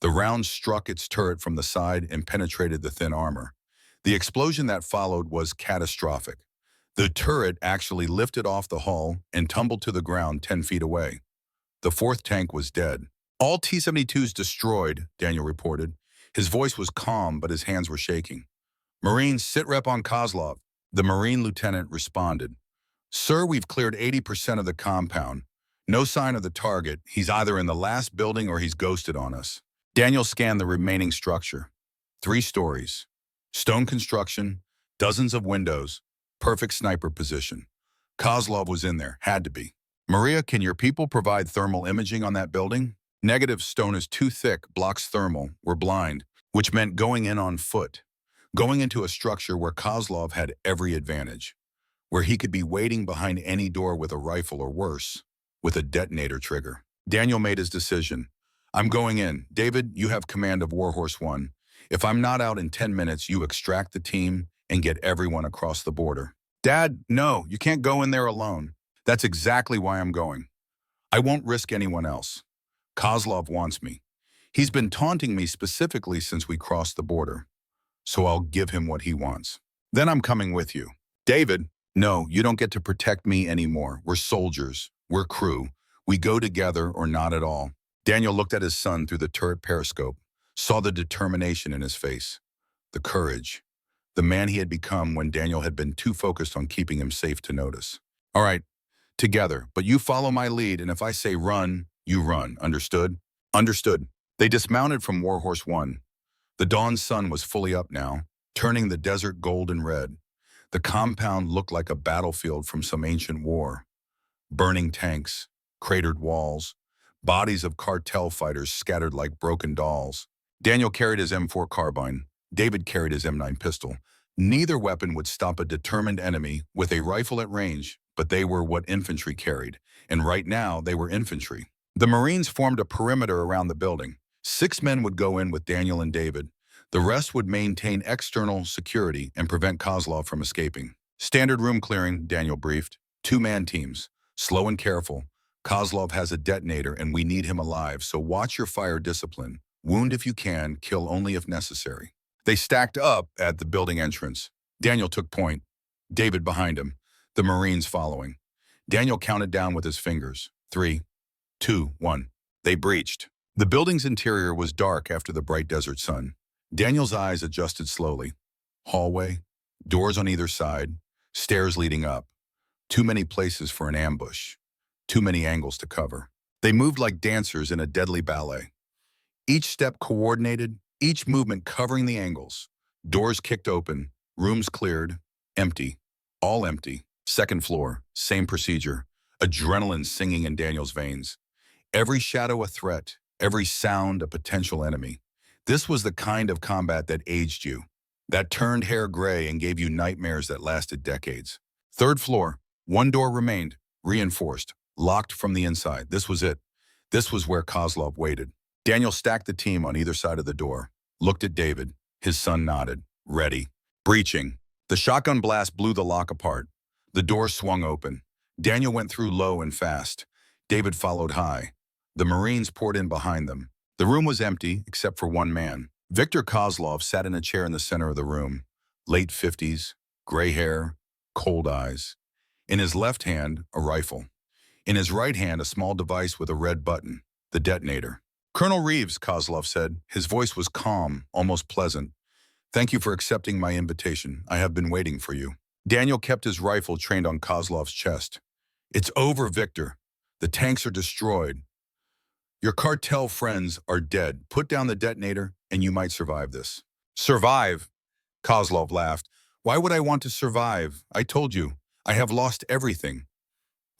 The round struck its turret from the side and penetrated the thin armor. The explosion that followed was catastrophic. The turret actually lifted off the hull and tumbled to the ground 10 feet away. The 4th tank was dead. "All T-72s destroyed," Daniel reported. His voice was calm, but his hands were shaking. "Marines, sit rep on Kozlov." The Marine lieutenant responded. "Sir, we've cleared 80% of the compound. No sign of the target. He's either in the last building or he's ghosted on us." Daniel scanned the remaining structure. 3 stories. Stone construction, dozens of windows, perfect sniper position. Kozlov was in there, had to be. "Maria, can your people provide thermal imaging on that building?" "Negative. Stone is too thick, blocks thermal. We're blind," which meant going in on foot. Going into a structure where Kozlov had every advantage, where he could be waiting behind any door with a rifle or worse, with a detonator trigger. Daniel made his decision. "I'm going in. David, you have command of Warhorse 1. If I'm not out in 10 minutes, you extract the team and get everyone across the border." "Dad, no, you can't go in there alone." "That's exactly why I'm going. I won't risk anyone else. Kozlov wants me. He's been taunting me specifically since we crossed the border. So I'll give him what he wants. Then I'm coming with you." "David, no, you don't get to protect me anymore. We're soldiers. We're crew. We go together or not at all." Daniel looked at his son through the turret periscope, saw the determination in his face, the courage, the man he had become when Daniel had been too focused on keeping him safe to notice. "All right, together, but you follow my lead, and if I say run, you run. Understood?" "Understood." They dismounted from Warhorse 1. The dawn sun was fully up now, turning the desert gold and red. The compound looked like a battlefield from some ancient war. Burning tanks, cratered walls, bodies of cartel fighters scattered like broken dolls. Daniel carried his M4 carbine. David carried his M9 pistol. Neither weapon would stop a determined enemy with a rifle at range, but they were what infantry carried, and right now they were infantry. The Marines formed a perimeter around the building. 6 men would go in with Daniel and David. The rest would maintain external security and prevent Kozlov from escaping. Standard room clearing, Daniel briefed. 2-man teams. Slow and careful. Kozlov has a detonator and we need him alive, so watch your fire discipline. Wound if you can, kill only if necessary. They stacked up at the building entrance. Daniel took point. David behind him. The Marines following. Daniel counted down with his fingers. 3, 2, 1. They breached. The building's interior was dark after the bright desert sun. Daniel's eyes adjusted slowly. Hallway, doors on either side, stairs leading up. Too many places for an ambush. Too many angles to cover. They moved like dancers in a deadly ballet. Each step coordinated, each movement covering the angles. Doors kicked open, rooms cleared, empty, all empty. Second floor, same procedure. Adrenaline singing in Daniel's veins. Every shadow a threat, every sound a potential enemy. This was the kind of combat that aged you, that turned hair gray and gave you nightmares that lasted decades. Third floor, one door remained, reinforced, locked from the inside. This was it. This was where Kozlov waited. Daniel stacked the team on either side of the door, looked at David. His son nodded. Ready. Breaching. The shotgun blast blew the lock apart. The door swung open. Daniel went through low and fast. David followed high. The Marines poured in behind them. The room was empty, except for one man. Viktor Kozlov sat in a chair in the center of the room. Late 50s, gray hair, cold eyes. In his left hand, a rifle. In his right hand, a small device with a red button, the detonator. Colonel Reeves, Kozlov said. His voice was calm, almost pleasant. Thank you for accepting my invitation. I have been waiting for you. Daniel kept his rifle trained on Kozlov's chest. It's over, Victor. The tanks are destroyed. Your cartel friends are dead. Put down the detonator and you might survive this. Survive? Kozlov laughed. Why would I want to survive? I told you, I have lost everything.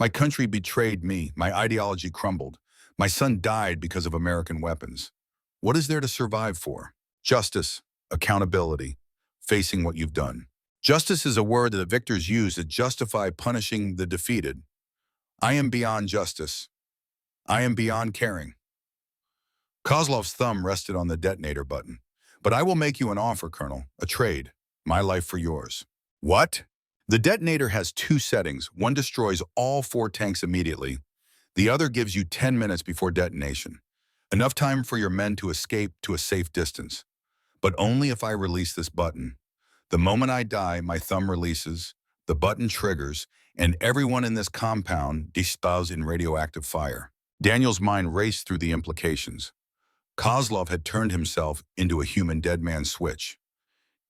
My country betrayed me. My ideology crumbled. My son died because of American weapons. What is there to survive for? Justice, accountability, facing what you've done. Justice is a word that the victors use to justify punishing the defeated. I am beyond justice. I am beyond caring. Kozlov's thumb rested on the detonator button. But I will make you an offer, Colonel, a trade. My life for yours. What? The detonator has 2 settings. One destroys all 4 tanks immediately. The other gives you 10 minutes before detonation. Enough time for your men to escape to a safe distance. But only if I release this button. The moment I die, my thumb releases, the button triggers, and everyone in this compound dispels in radioactive fire. Daniel's mind raced through the implications. Kozlov had turned himself into a human dead man switch.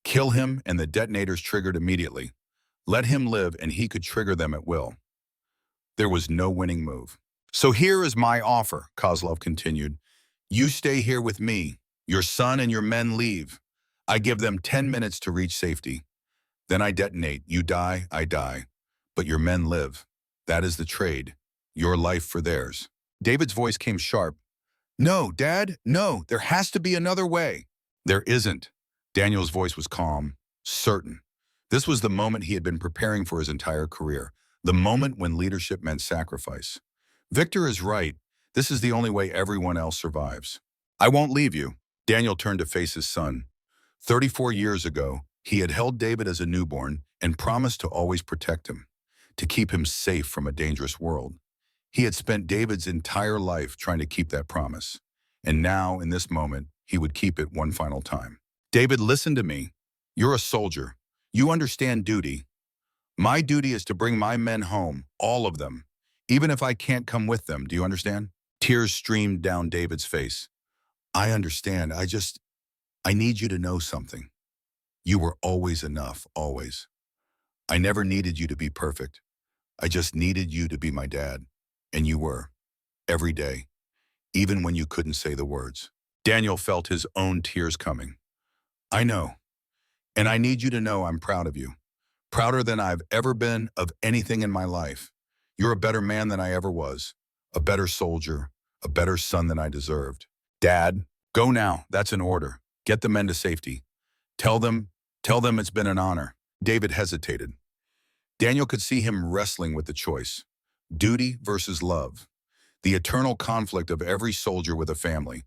Kill him and the detonators triggered immediately. Let him live and he could trigger them at will. There was no winning move. So here is my offer, Kozlov continued. You stay here with me. Your son and your men leave. I give them 10 minutes to reach safety. Then I detonate. You die, I die. But your men live. That is the trade. Your life for theirs. David's voice came sharp. No, Dad, no. There has to be another way. There isn't. Daniel's voice was calm, certain. This was the moment he had been preparing for his entire career. The moment when leadership meant sacrifice. Victor is right. This is the only way everyone else survives. I won't leave you. Daniel turned to face his son. 34 years ago, he had held David as a newborn and promised to always protect him, to keep him safe from a dangerous world. He had spent David's entire life trying to keep that promise. And now, in this moment, he would keep it one final time. David, listen to me. You're a soldier. You understand duty. My duty is to bring my men home, all of them, even if I can't come with them. Do you understand? Tears streamed down David's face. I understand. I need you to know something. You were always enough, always. I never needed you to be perfect. I just needed you to be my dad. And you were. Every day. Even when you couldn't say the words. Daniel felt his own tears coming. I know. And I need you to know I'm proud of you. Prouder than I've ever been of anything in my life. You're a better man than I ever was, a better soldier, a better son than I deserved. Dad, go now. That's an order. Get the men to safety. Tell them, tell them it's been an honor. David hesitated. Daniel could see him wrestling with the choice. Duty versus love. The eternal conflict of every soldier with a family.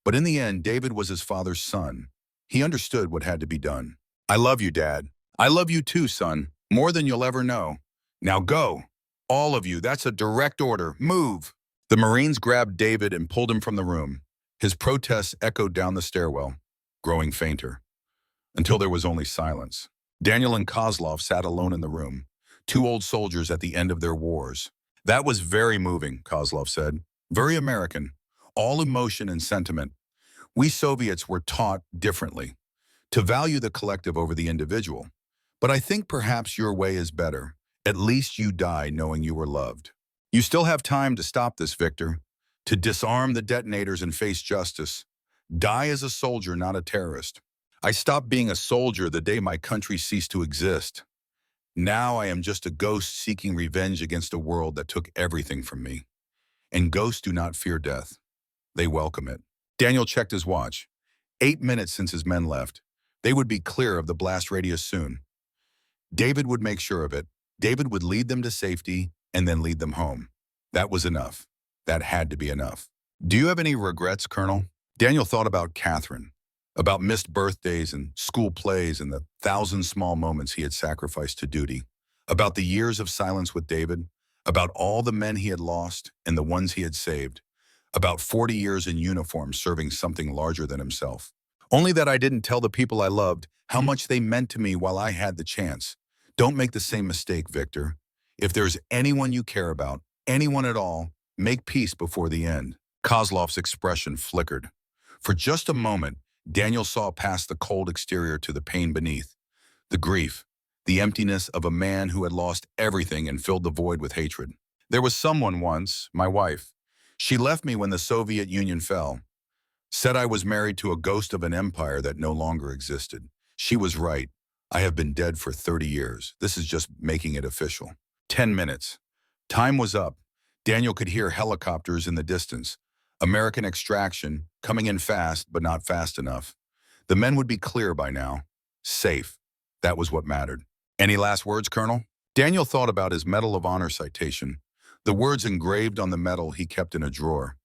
But in the end, David was his father's son. He understood what had to be done. I love you, Dad. I love you too, son. More than you'll ever know. Now go. All of you, that's a direct order. Move. The Marines grabbed David and pulled him from the room. His protests echoed down the stairwell, growing fainter, until there was only silence. Daniel and Kozlov sat alone in the room, two old soldiers at the end of their wars. That was very moving, Kozlov said. Very American. All emotion and sentiment. We Soviets were taught differently, to value the collective over the individual. But I think perhaps your way is better. At least you die knowing you were loved. You still have time to stop this, Victor, to disarm the detonators and face justice. Die as a soldier, not a terrorist. I stopped being a soldier the day my country ceased to exist. Now I am just a ghost seeking revenge against a world that took everything from me. And ghosts do not fear death. They welcome it. Daniel checked his watch. 8 minutes since his men left. They would be clear of the blast radius soon. David would make sure of it. David would lead them to safety and then lead them home. That was enough. That had to be enough. Do you have any regrets, Colonel? Daniel thought about Catherine, about missed birthdays and school plays and the 1,000 small moments he had sacrificed to duty, about the years of silence with David, about all the men he had lost and the ones he had saved, about 40 years in uniform serving something larger than himself. Only that I didn't tell the people I loved how much they meant to me while I had the chance. Don't make the same mistake, Victor. If there's anyone you care about, anyone at all, make peace before the end. Kozlov's expression flickered. For just a moment, Daniel saw past the cold exterior to the pain beneath, the grief, the emptiness of a man who had lost everything and filled the void with hatred. There was someone once, my wife. She left me when the Soviet Union fell. Said I was married to a ghost of an empire that no longer existed. She was right. I have been dead for 30 years. This is just making it official. 10 minutes. Time was up. Daniel could hear helicopters in the distance. American extraction, coming in fast, but not fast enough. The men would be clear by now. Safe. That was what mattered. Any last words, Colonel? Daniel thought about his Medal of Honor citation, the words engraved on the medal he kept in a drawer.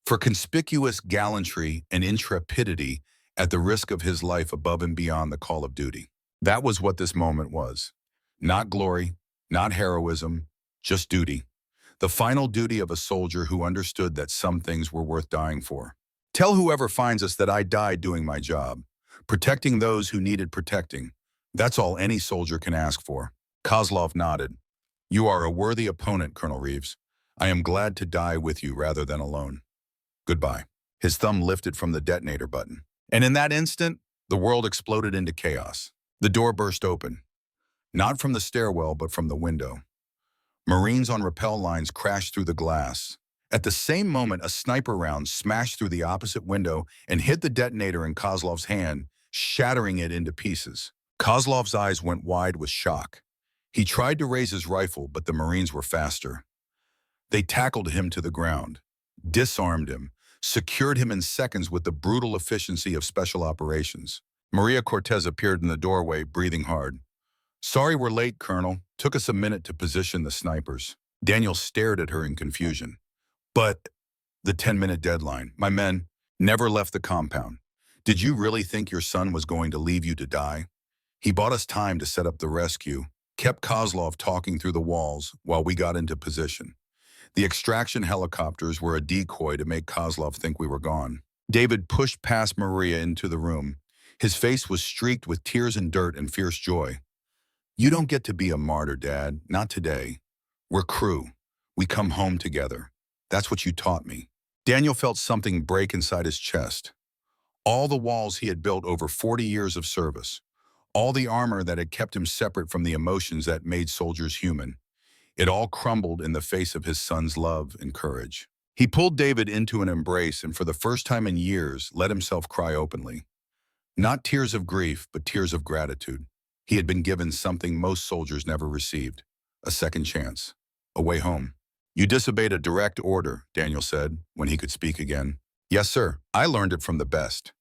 For conspicuous gallantry and intrepidity at the risk of his life above and beyond the call of duty. That was what this moment was. Not glory, not heroism, just duty. The final duty of a soldier who understood that some things were worth dying for. Tell whoever finds us that I died doing my job, protecting those who needed protecting. That's all any soldier can ask for. Kozlov nodded. You are a worthy opponent, Colonel Reeves. I am glad to die with you rather than alone. Goodbye. His thumb lifted from the detonator button. And in that instant, the world exploded into chaos. The door burst open. Not from the stairwell, but from the window. Marines on rappel lines crashed through the glass. At the same moment, a sniper round smashed through the opposite window and hit the detonator in Kozlov's hand, shattering it into pieces. Kozlov's eyes went wide with shock. He tried to raise his rifle, but the Marines were faster. They tackled him to the ground, disarmed him, secured him in seconds with the brutal efficiency of special operations. Maria Cortez appeared in the doorway, breathing hard. Sorry we're late, Colonel. Took us a minute to position the snipers. Daniel stared at her in confusion. But the 10-minute deadline. My men never left the compound. Did you really think your son was going to leave you to die? He bought us time to set up the rescue, kept Kozlov talking through the walls while we got into position. The extraction helicopters were a decoy to make Kozlov think we were gone. David pushed past Maria into the room. His face was streaked with tears and dirt and fierce joy. You don't get to be a martyr, Dad. Not today. We're crew. We come home together. That's what you taught me. Daniel felt something break inside his chest. All the walls he had built over 40 years of service. All the armor that had kept him separate from the emotions that made soldiers human. It all crumbled in the face of his son's love and courage. He pulled David into an embrace and for the first time in years let himself cry openly. Not tears of grief, but tears of gratitude. He had been given something most soldiers never received, a second chance. away home. You disobeyed a direct order, Daniel said, when he could speak again. Yes, sir. I learned it from the best.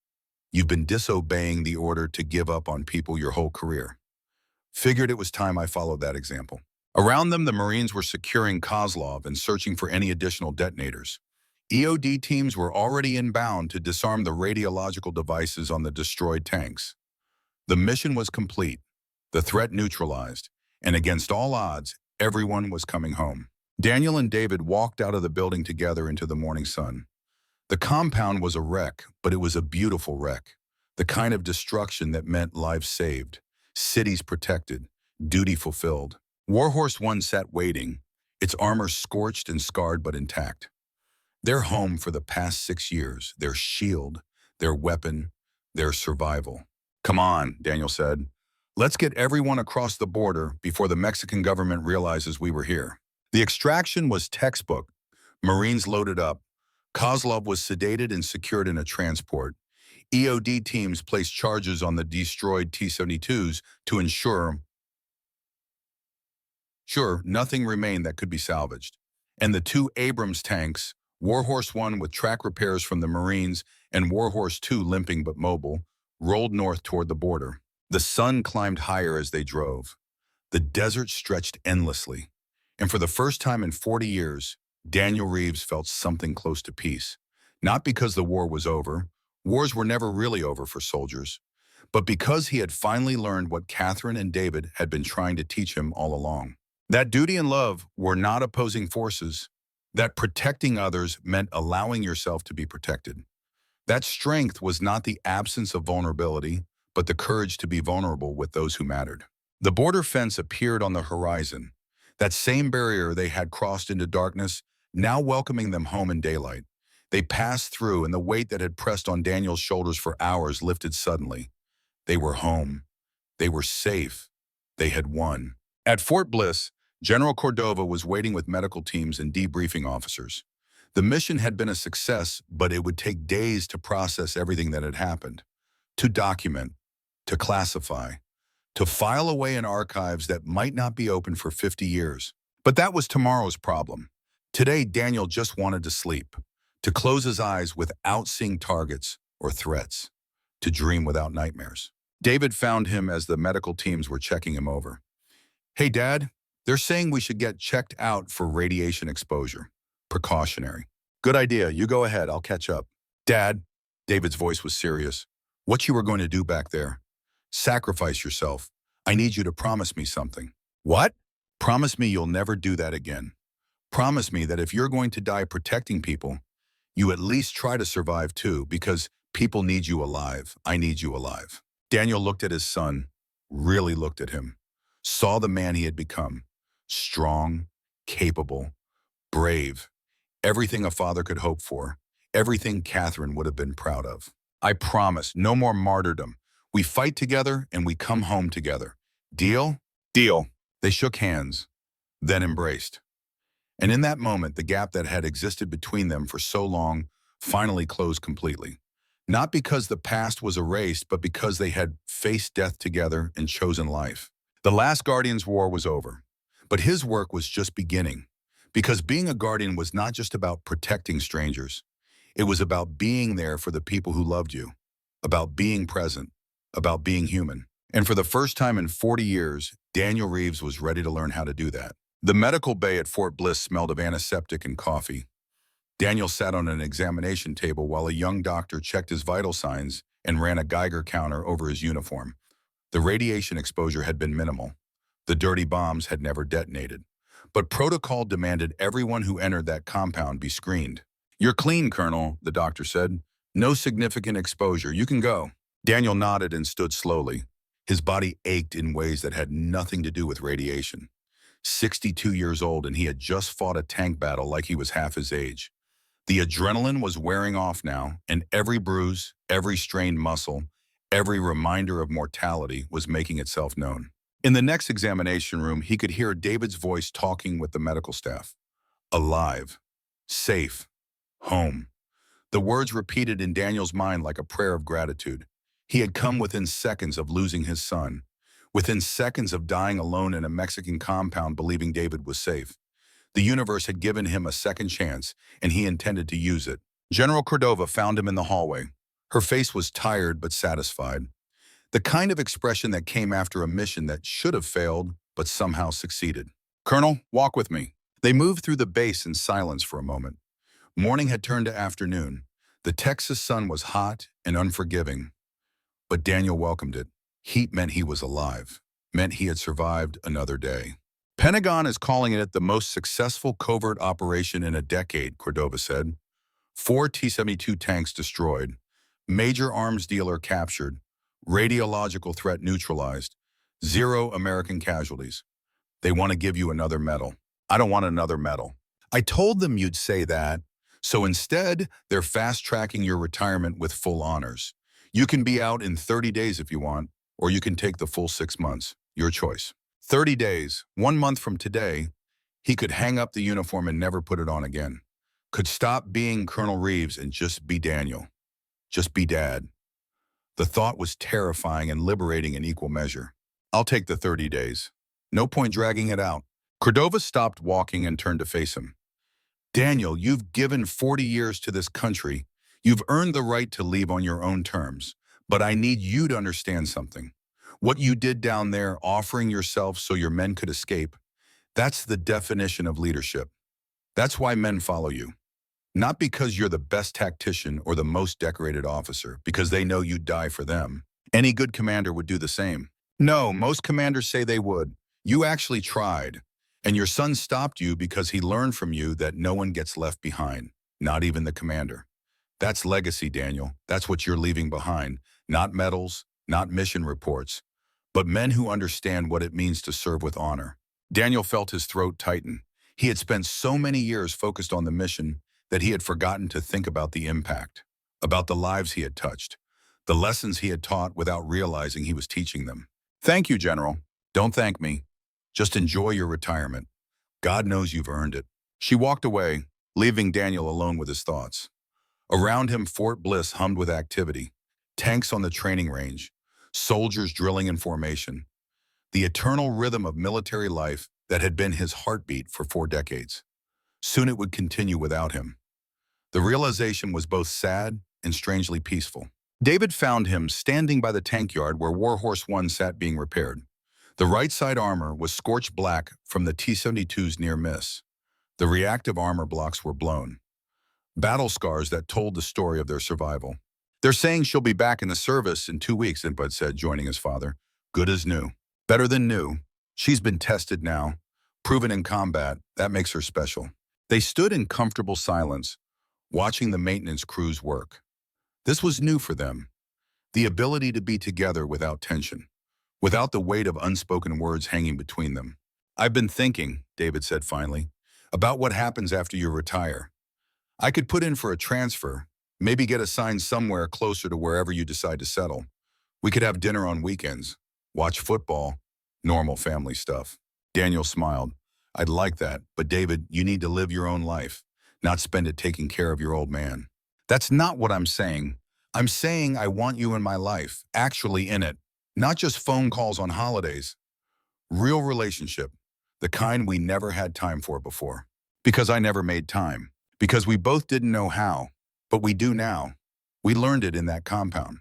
You've been disobeying the order to give up on people your whole career. Figured it was time I followed that example. Around them, the Marines were securing Kozlov and searching for any additional detonators. EOD teams were already inbound to disarm the radiological devices on the destroyed tanks. The mission was complete, the threat neutralized, and against all odds, everyone was coming home. Daniel and David walked out of the building together into the morning sun. The compound was a wreck, but it was a beautiful wreck. The kind of destruction that meant lives saved, cities protected, duty fulfilled. Warhorse 1 sat waiting, its armor scorched and scarred but intact. Their home for the past 6 years, their shield, their weapon, their survival. Come on, Daniel said. Let's get everyone across the border before the Mexican government realizes we were here. The extraction was textbook. Marines loaded up. Kozlov was sedated and secured in a transport. EOD teams placed charges on the destroyed T-72s to ensure nothing remained that could be salvaged. And the 2 Abrams tanks, Warhorse 1 with track repairs from the Marines and Warhorse 2 limping but mobile, rolled north toward the border. The sun climbed higher as they drove. The desert stretched endlessly. And for the first time in 40 years, Daniel Reeves felt something close to peace. Not because the war was over. Wars were never really over for soldiers. But because he had finally learned what Catherine and David had been trying to teach him all along. That duty and love were not opposing forces. That protecting others meant allowing yourself to be protected. That strength was not the absence of vulnerability, but the courage to be vulnerable with those who mattered. The border fence appeared on the horizon. That same barrier they had crossed into darkness, now welcoming them home in daylight. They passed through, and the weight that had pressed on Daniel's shoulders for hours lifted suddenly. They were home. They were safe. They had won. At Fort Bliss, General Cordova was waiting with medical teams and debriefing officers. The mission had been a success, but it would take days to process everything that had happened, to document, to classify, to file away in archives that might not be open for 50 years. But that was tomorrow's problem. Today, Daniel just wanted to sleep, to close his eyes without seeing targets or threats, to dream without nightmares. David found him as the medical teams were checking him over. Hey, Dad, they're saying we should get checked out for radiation exposure. Precautionary. Good idea. You go ahead. I'll catch up. Dad, David's voice was serious. What you were going to do back there? Sacrifice yourself. I need you to promise me something. What? Promise me you'll never do that again. Promise me that if you're going to die protecting people, you at least try to survive too, because people need you alive. I need you alive. Daniel looked at his son, really looked at him, saw the man he had become. Strong, capable, brave, everything a father could hope for, everything Catherine would have been proud of. I promise, no more martyrdom. We fight together and we come home together. Deal? Deal. They shook hands, then embraced. And in that moment, the gap that had existed between them for so long finally closed completely. Not because the past was erased, but because they had faced death together and chosen life. The last Guardian's war was over, but his work was just beginning. Because being a Guardian was not just about protecting strangers. It was about being there for the people who loved you, about being present, about being human. And for the first time in 40 years, Daniel Reeves was ready to learn how to do that. The medical bay at Fort Bliss smelled of antiseptic and coffee. Daniel sat on an examination table while a young doctor checked his vital signs and ran a Geiger counter over his uniform. The radiation exposure had been minimal. The dirty bombs had never detonated. But protocol demanded everyone who entered that compound be screened. You're clean, Colonel, the doctor said. No significant exposure. You can go. Daniel nodded and stood slowly. His body ached in ways that had nothing to do with radiation. 62 years old, and he had just fought a tank battle like he was half his age. The adrenaline was wearing off now, and every bruise, every strained muscle, every reminder of mortality was making itself known. In the next examination room, he could hear David's voice talking with the medical staff. Alive, safe, home. The words repeated in Daniel's mind like a prayer of gratitude. He had come within seconds of losing his son, within seconds of dying alone in a Mexican compound believing David was safe. The universe had given him a second chance, and he intended to use it. General Cordova found him in the hallway. Her face was tired but satisfied. The kind of expression that came after a mission that should have failed, but somehow succeeded. "Colonel, walk with me." They moved through the base in silence for a moment. Morning had turned to afternoon. The Texas sun was hot and unforgiving, but Daniel welcomed it. Heat meant he was alive, meant he had survived another day. "Pentagon is calling it the most successful covert operation in a decade," Cordova said. 4 T-72 tanks destroyed, major arms dealer captured, radiological threat neutralized, 0 American casualties. They want to give you another medal. I don't want another medal. I told them you'd say that, so instead, they're fast-tracking your retirement with full honors. You can be out in 30 days if you want, or you can take the full 6 months. Your choice. 30 days, 1 month from today, he could hang up the uniform and never put it on again. Could stop being Colonel Reeves and just be Daniel. Just be Dad. The thought was terrifying and liberating in equal measure. "I'll take the 30 days. No point dragging it out." Cordova stopped walking and turned to face him. "Daniel, you've given 40 years to this country. You've earned the right to leave on your own terms. But I need you to understand something. What you did down there, offering yourself so your men could escape, that's the definition of leadership. That's why men follow you. Not because you're the best tactician or the most decorated officer, because they know you'd die for them. Any good commander would do the same. No, most commanders say they would. You actually tried. And your son stopped you because he learned from you that no one gets left behind, not even the commander. That's legacy, Daniel. That's what you're leaving behind. Not medals, not mission reports, but men who understand what it means to serve with honor." Daniel felt his throat tighten. He had spent so many years focused on the mission that he had forgotten to think about the impact, about the lives he had touched, the lessons he had taught without realizing he was teaching them. "Thank you, General. Don't thank me. Just enjoy your retirement. God knows you've earned it." She walked away, leaving Daniel alone with his thoughts. Around him, Fort Bliss hummed with activity. Tanks on the training range, soldiers drilling in formation. The eternal rhythm of military life that had been his heartbeat for 4 decades. Soon it would continue without him. The realization was both sad and strangely peaceful. David found him standing by the tank yard where Warhorse 1 sat being repaired. The right side armor was scorched black from the T-72's near miss. The reactive armor blocks were blown. Battle scars that told the story of their survival. "They're saying she'll be back in the service in 2 weeks," Bud said, joining his father. "Good as new. Better than new. She's been tested now. Proven in combat. That makes her special." They stood in comfortable silence, watching the maintenance crews work. This was new for them. The ability to be together without tension, without the weight of unspoken words hanging between them. "I've been thinking," David said finally, "about what happens after you retire. I could put in for a transfer, maybe get assigned somewhere closer to wherever you decide to settle. We could have dinner on weekends, watch football, normal family stuff." Daniel smiled. "I'd like that, but David, you need to live your own life, not spend it taking care of your old man." "That's not what I'm saying. I'm saying I want you in my life, actually in it, not just phone calls on holidays. Real relationship, the kind we never had time for before. Because I never made time. Because we both didn't know how, but we do now. We learned it in that compound.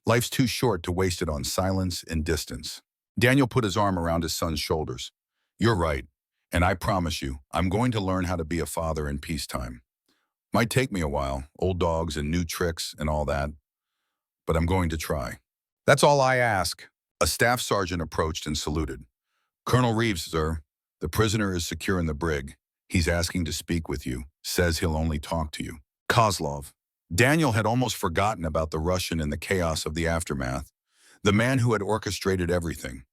Life's too short to waste it on silence and distance." Daniel put his arm around his son's shoulders. "You're right, and I promise you, I'm going to learn how to be a father in peacetime. Might take me a while, old dogs and new tricks and all that, but I'm going to try." "That's all I ask." A staff sergeant approached and saluted. "Colonel Reeves, sir. The prisoner is secure in the brig. He's asking to speak with you. Says he'll only talk to you." Kozlov. Daniel had almost forgotten about the Russian in the chaos of the aftermath. The man who had orchestrated everything.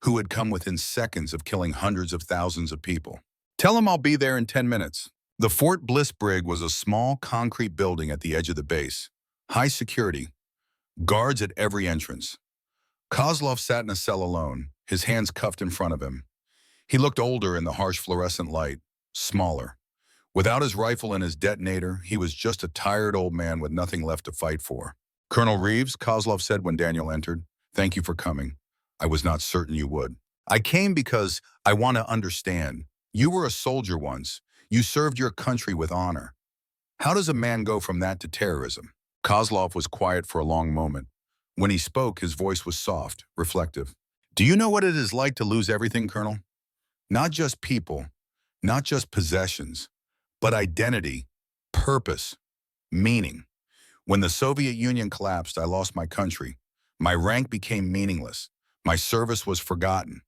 Who had come within seconds of killing hundreds of thousands of people. "Tell him I'll be there in 10 minutes. The Fort Bliss brig was a small concrete building at the edge of the base. High security. Guards at every entrance. Kozlov sat in a cell alone, his hands cuffed in front of him. He looked older in the harsh fluorescent light, smaller. Without his rifle and his detonator, he was just a tired old man with nothing left to fight for. "Colonel Reeves," Kozlov said when Daniel entered, "thank you for coming. I was not certain you would. I came because I want to understand. You were a soldier once. You served your country with honor. How does a man go from that to terrorism? Kozlov was quiet for a long moment. When he spoke, his voice was soft, reflective. Do you know what it is like to lose everything, Colonel? Not just people, not just possessions, but identity, purpose, meaning. When the Soviet Union collapsed, I lost my country. My rank became meaningless. My service was forgotten.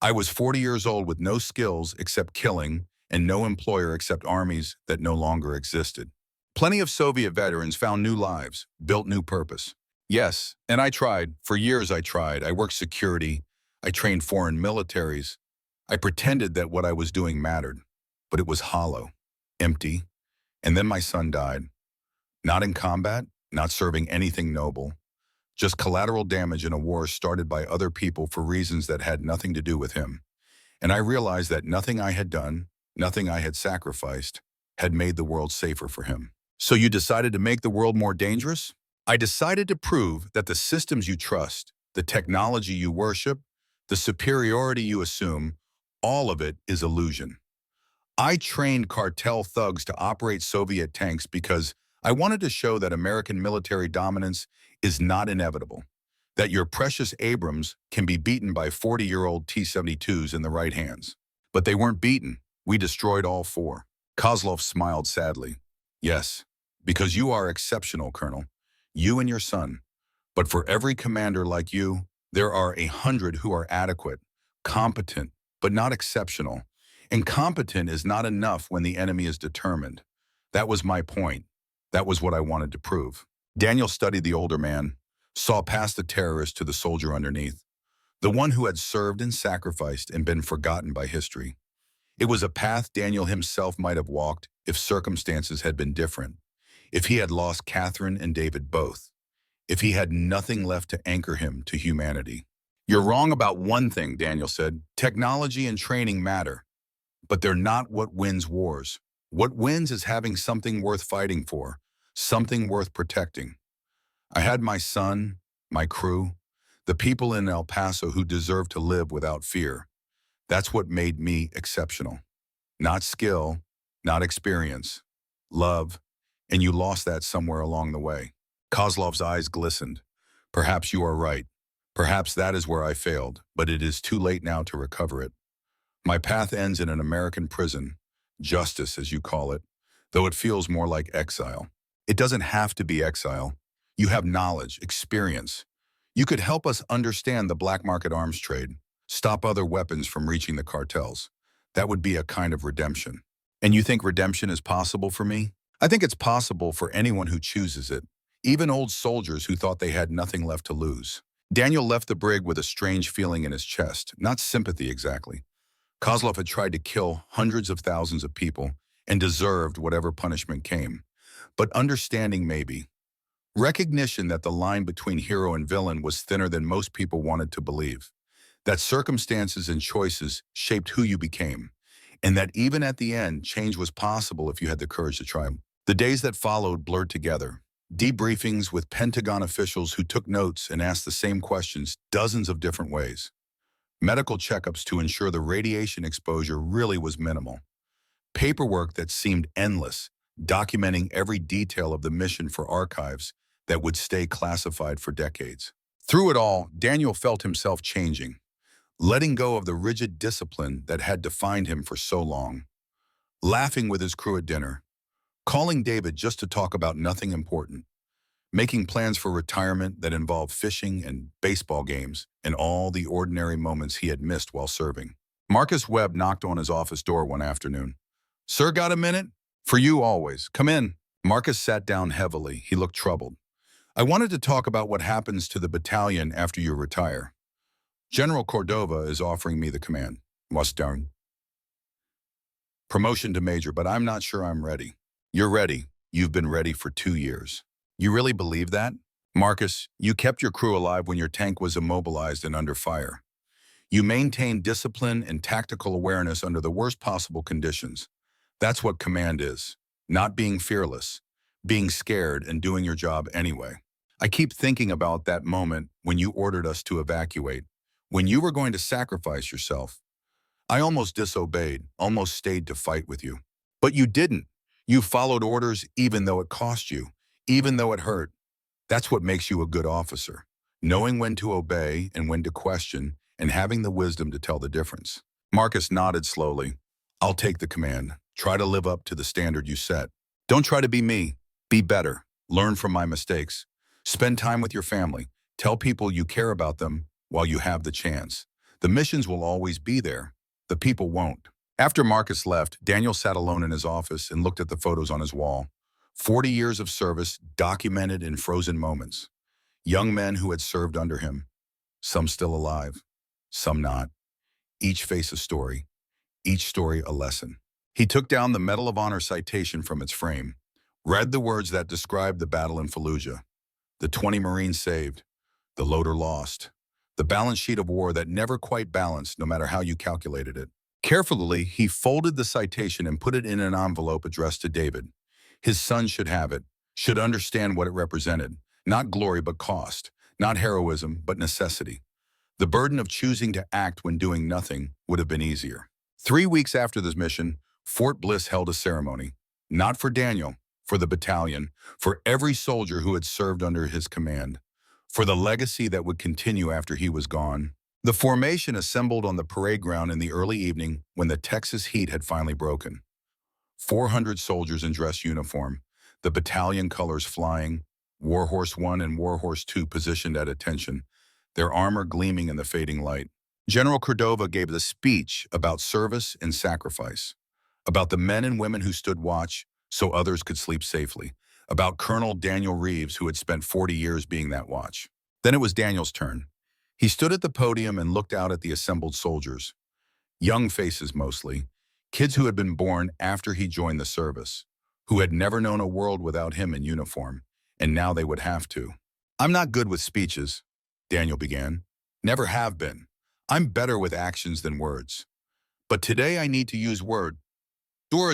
I was 40 years old with no skills except killing and no employer except armies that no longer existed. Plenty of Soviet veterans found new lives, built new purpose. Yes, and I tried. For years I tried. I worked security. I trained foreign militaries. I pretended that what I was doing mattered, but it was hollow, empty. And then my son died. Not in combat, not serving anything noble, just collateral damage in a war started by other people for reasons that had nothing to do with him. And I realized that nothing I had done, nothing I had sacrificed, had made the world safer for him. So you decided to make the world more dangerous? I decided to prove that the systems you trust, the technology you worship, the superiority you assume, all of it is illusion. I trained cartel thugs to operate Soviet tanks because I wanted to show that American military dominance is not inevitable, that your precious Abrams can be beaten by 40-year-old T-72s in the right hands. But they weren't beaten. We destroyed all four. Kozlov smiled sadly. Yes, because you are exceptional, Colonel. You and your son. But for every commander like you, there are 100 who are adequate, competent, but not exceptional. And competent is not enough when the enemy is determined. That was my point. That was what I wanted to prove. Daniel studied the older man, saw past the terrorist to the soldier underneath, the one who had served and sacrificed and been forgotten by history. It was a path Daniel himself might have walked if circumstances had been different, if he had lost Catherine and David both, if he had nothing left to anchor him to humanity. You're wrong about one thing, Daniel said. Technology and training matter, but they're not what wins wars. What wins is having something worth fighting for, something worth protecting. I had my son, my crew, the people in El Paso who deserve to live without fear. That's what made me exceptional. Not skill, not experience, love, and you lost that somewhere along the way. Kozlov's eyes glistened. Perhaps you are right. Perhaps that is where I failed, but it is too late now to recover it. My path ends in an American prison, justice as you call it, though it feels more like exile. It doesn't have to be exile. You have knowledge, experience. You could help us understand the black market arms trade, stop other weapons from reaching the cartels. That would be a kind of redemption. And you think redemption is possible for me? I think it's possible for anyone who chooses it, even old soldiers who thought they had nothing left to lose. Daniel left the brig with a strange feeling in his chest, not sympathy exactly. Kozlov had tried to kill hundreds of thousands of people and deserved whatever punishment came. But understanding maybe. Recognition that the line between hero and villain was thinner than most people wanted to believe. That circumstances and choices shaped who you became. And that even at the end, change was possible if you had the courage to try. The days that followed blurred together. Debriefings with Pentagon officials who took notes and asked the same questions dozens of different ways. Medical checkups to ensure the radiation exposure really was minimal. Paperwork that seemed endless, documenting every detail of the mission for archives that would stay classified for decades. Through it all, Daniel felt himself changing, letting go of the rigid discipline that had defined him for so long. Laughing with his crew at dinner, calling David just to talk about nothing important, making plans for retirement that involved fishing and baseball games and all the ordinary moments he had missed while serving. Marcus Webb knocked on his office door one afternoon. "Sir, got a minute?" "For you always. Come in." Marcus sat down heavily. He looked troubled. "I wanted to talk about what happens to the battalion after you retire. General Cordova is offering me the command. Mustang. Promotion to major, but I'm not sure I'm ready." "You're ready. You've been ready for 2 years. You really believe that? Marcus, you kept your crew alive when your tank was immobilized and under fire. You maintained discipline and tactical awareness under the worst possible conditions. That's what command is. Not being fearless, being scared and doing your job anyway. I keep thinking about that moment when you ordered us to evacuate, when you were going to sacrifice yourself. I almost disobeyed, almost stayed to fight with you. But you didn't. You followed orders even though it cost you, even though it hurt. That's what makes you a good officer. Knowing when to obey and when to question, and having the wisdom to tell the difference. Marcus nodded slowly. I'll take the command. Try to live up to the standard you set. Don't try to be me. Be better. Learn from my mistakes. Spend time with your family. Tell people you care about them while you have the chance. The missions will always be there. The people won't. After Marcus left, Daniel sat alone in his office and looked at the photos on his wall. 40 years of service documented in frozen moments. Young men who had served under him. Some still alive, some not. Each face a story, each story a lesson. He took down the Medal of Honor citation from its frame, read the words that described the battle in Fallujah. The 20 Marines saved, the loader lost. The balance sheet of war that never quite balanced no matter how you calculated it. Carefully, he folded the citation and put it in an envelope addressed to David. His son should have it, should understand what it represented. Not glory, but cost. Not heroism, but necessity. The burden of choosing to act when doing nothing would have been easier. 3 weeks after this mission, Fort Bliss held a ceremony. Not for Daniel, for the battalion, for every soldier who had served under his command, for the legacy that would continue after he was gone. The formation assembled on the parade ground in the early evening when the Texas heat had finally broken. 400 soldiers in dress uniform, the battalion colors flying, Warhorse 1 and Warhorse 2 positioned at attention, their armor gleaming in the fading light. General Cordova gave the speech about service and sacrifice, about the men and women who stood watch so others could sleep safely, about Colonel Daniel Reeves, who had spent 40 years being that watch. Then it was Daniel's turn. He stood at the podium and looked out at the assembled soldiers. Young faces mostly, kids who had been born after he joined the service, who had never known a world without him in uniform, and now they would have to. I'm not good with speeches, Daniel began. Never have been. I'm better with actions than words. But today I need to use words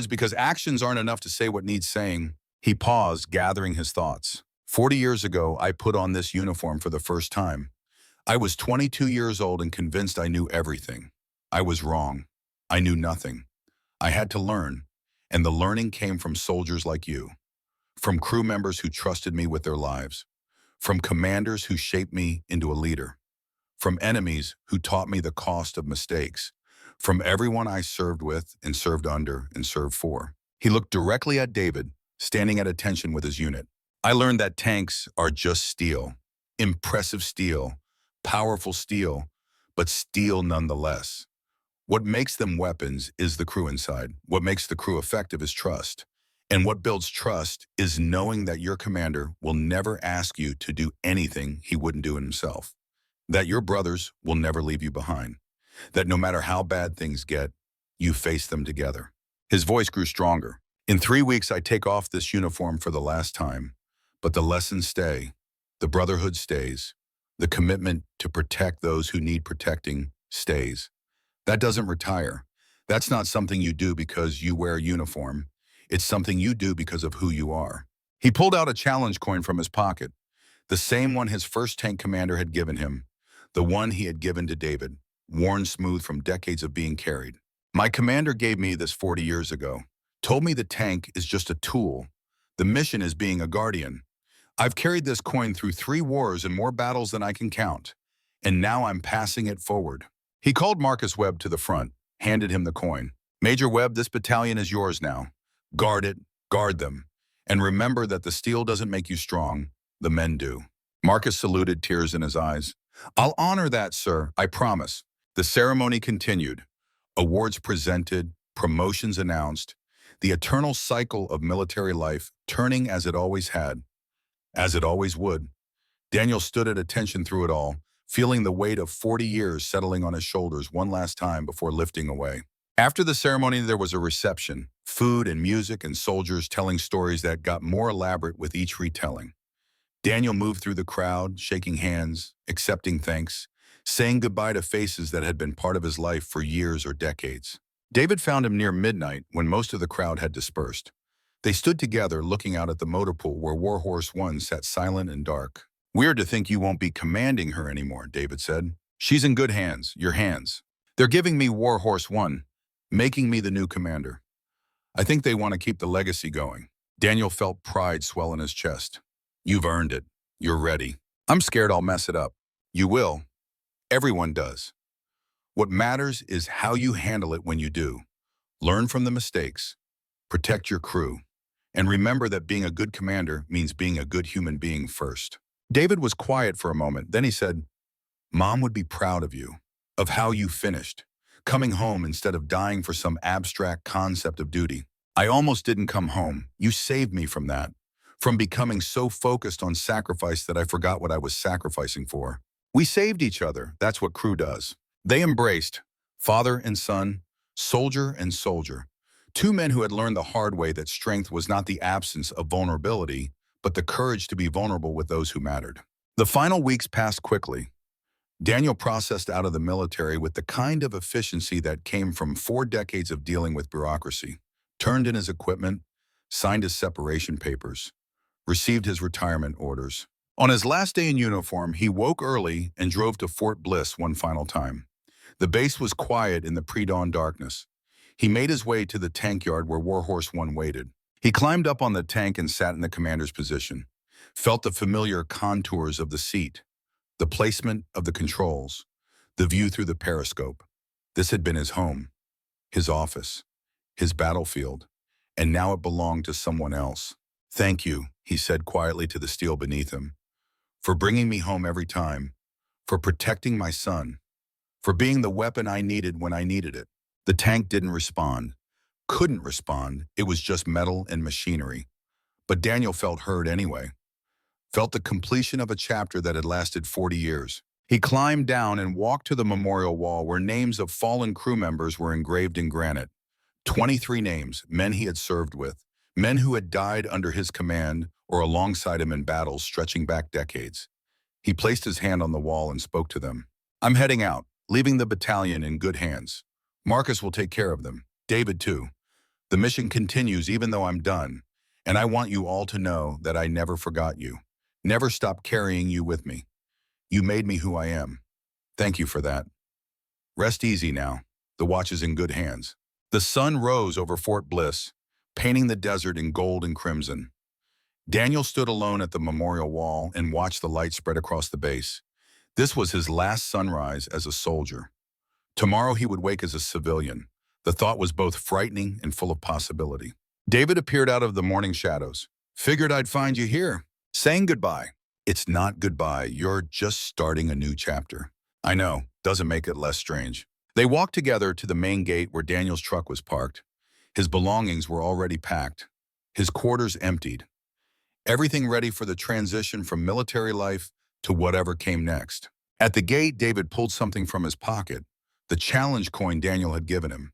because actions aren't enough to say what needs saying. He paused, gathering his thoughts. 40 years ago, I put on this uniform for the first time. I was 22 years old and convinced I knew everything. I was wrong. I knew nothing. I had to learn, and the learning came from soldiers like you, from crew members who trusted me with their lives, from commanders who shaped me into a leader, from enemies who taught me the cost of mistakes, from everyone I served with and served under and served for. He looked directly at David, standing at attention with his unit. I learned that tanks are just steel, impressive steel, powerful steel, but steel nonetheless. What makes them weapons is the crew inside. What makes the crew effective is trust. And what builds trust is knowing that your commander will never ask you to do anything he wouldn't do himself. That your brothers will never leave you behind. That no matter how bad things get, you face them together. His voice grew stronger. In 3 weeks, I take off this uniform for the last time. But the lessons stay. The brotherhood stays. The commitment to protect those who need protecting stays. That doesn't retire. That's not something you do because you wear a uniform. It's something you do because of who you are. He pulled out a challenge coin from his pocket, the same one his first tank commander had given him, the one he had given to David, worn smooth from decades of being carried. My commander gave me this 40 years ago, told me the tank is just a tool. The mission is being a guardian. I've carried this coin through 3 wars and more battles than I can count, and now I'm passing it forward. He called Marcus Webb to the front, handed him the coin. Major Webb, this battalion is yours now. Guard it, guard them, and remember that the steel doesn't make you strong, the men do. Marcus saluted, tears in his eyes. I'll honor that, sir, I promise. The ceremony continued. Awards presented, promotions announced, the eternal cycle of military life turning as it always had, as it always would. Daniel stood at attention through it all, feeling the weight of 40 years settling on his shoulders one last time before lifting away. After the ceremony, there was a reception, food and music and soldiers telling stories that got more elaborate with each retelling. Daniel moved through the crowd, shaking hands, accepting thanks, saying goodbye to faces that had been part of his life for years or decades. David found him near midnight when most of the crowd had dispersed. They stood together looking out at the motor pool where Warhorse 1 sat silent and dark. Weird to think you won't be commanding her anymore, David said. She's in good hands, your hands. They're giving me War Horse 1, making me the new commander. I think they want to keep the legacy going. Daniel felt pride swell in his chest. You've earned it. You're ready. I'm scared I'll mess it up. You will. Everyone does. What matters is how you handle it when you do. Learn from the mistakes. Protect your crew. And remember that being a good commander means being a good human being first. David was quiet for a moment. Then he said, Mom would be proud of you, of how you finished, coming home instead of dying for some abstract concept of duty. I almost didn't come home. You saved me from that, from becoming so focused on sacrifice that I forgot what I was sacrificing for. We saved each other. That's what crew does. They embraced, father and son, soldier and soldier. Two men who had learned the hard way that strength was not the absence of vulnerability, but the courage to be vulnerable with those who mattered. The final weeks passed quickly. Daniel processed out of the military with the kind of efficiency that came from 4 decades of dealing with bureaucracy, turned in his equipment, signed his separation papers, received his retirement orders. On his last day in uniform, he woke early and drove to Fort Bliss one final time. The base was quiet in the pre-dawn darkness. He made his way to the tank yard where Warhorse 1 waited. He climbed up on the tank and sat in the commander's position, felt the familiar contours of the seat, the placement of the controls, the view through the periscope. This had been his home, his office, his battlefield, and now it belonged to someone else. Thank you, he said quietly to the steel beneath him, for bringing me home every time, for protecting my son, for being the weapon I needed when I needed it. The tank didn't respond, couldn't respond. It was just metal and machinery. But Daniel felt heard anyway, felt the completion of a chapter that had lasted 40 years. He climbed down and walked to the memorial wall where names of fallen crew members were engraved in granite. 23 names, men he had served with, men who had died under his command or alongside him in battles stretching back decades. He placed his hand on the wall and spoke to them. I'm heading out, leaving the battalion in good hands. Marcus will take care of them. David, too. The mission continues even though I'm done, and I want you all to know that I never forgot you. Never stopped carrying you with me. You made me who I am. Thank you for that. Rest easy now. The watch is in good hands. The sun rose over Fort Bliss, painting the desert in gold and crimson. Daniel stood alone at the memorial wall and watched the light spread across the base. This was his last sunrise as a soldier. Tomorrow he would wake as a civilian. The thought was both frightening and full of possibility. David appeared out of the morning shadows. Figured I'd find you here. Saying goodbye. It's not goodbye. You're just starting a new chapter. I know. Doesn't make it less strange. They walked together to the main gate where Daniel's truck was parked. His belongings were already packed. His quarters emptied. Everything ready for the transition from military life to whatever came next. At the gate, David pulled something from his pocket. The challenge coin Daniel had given him.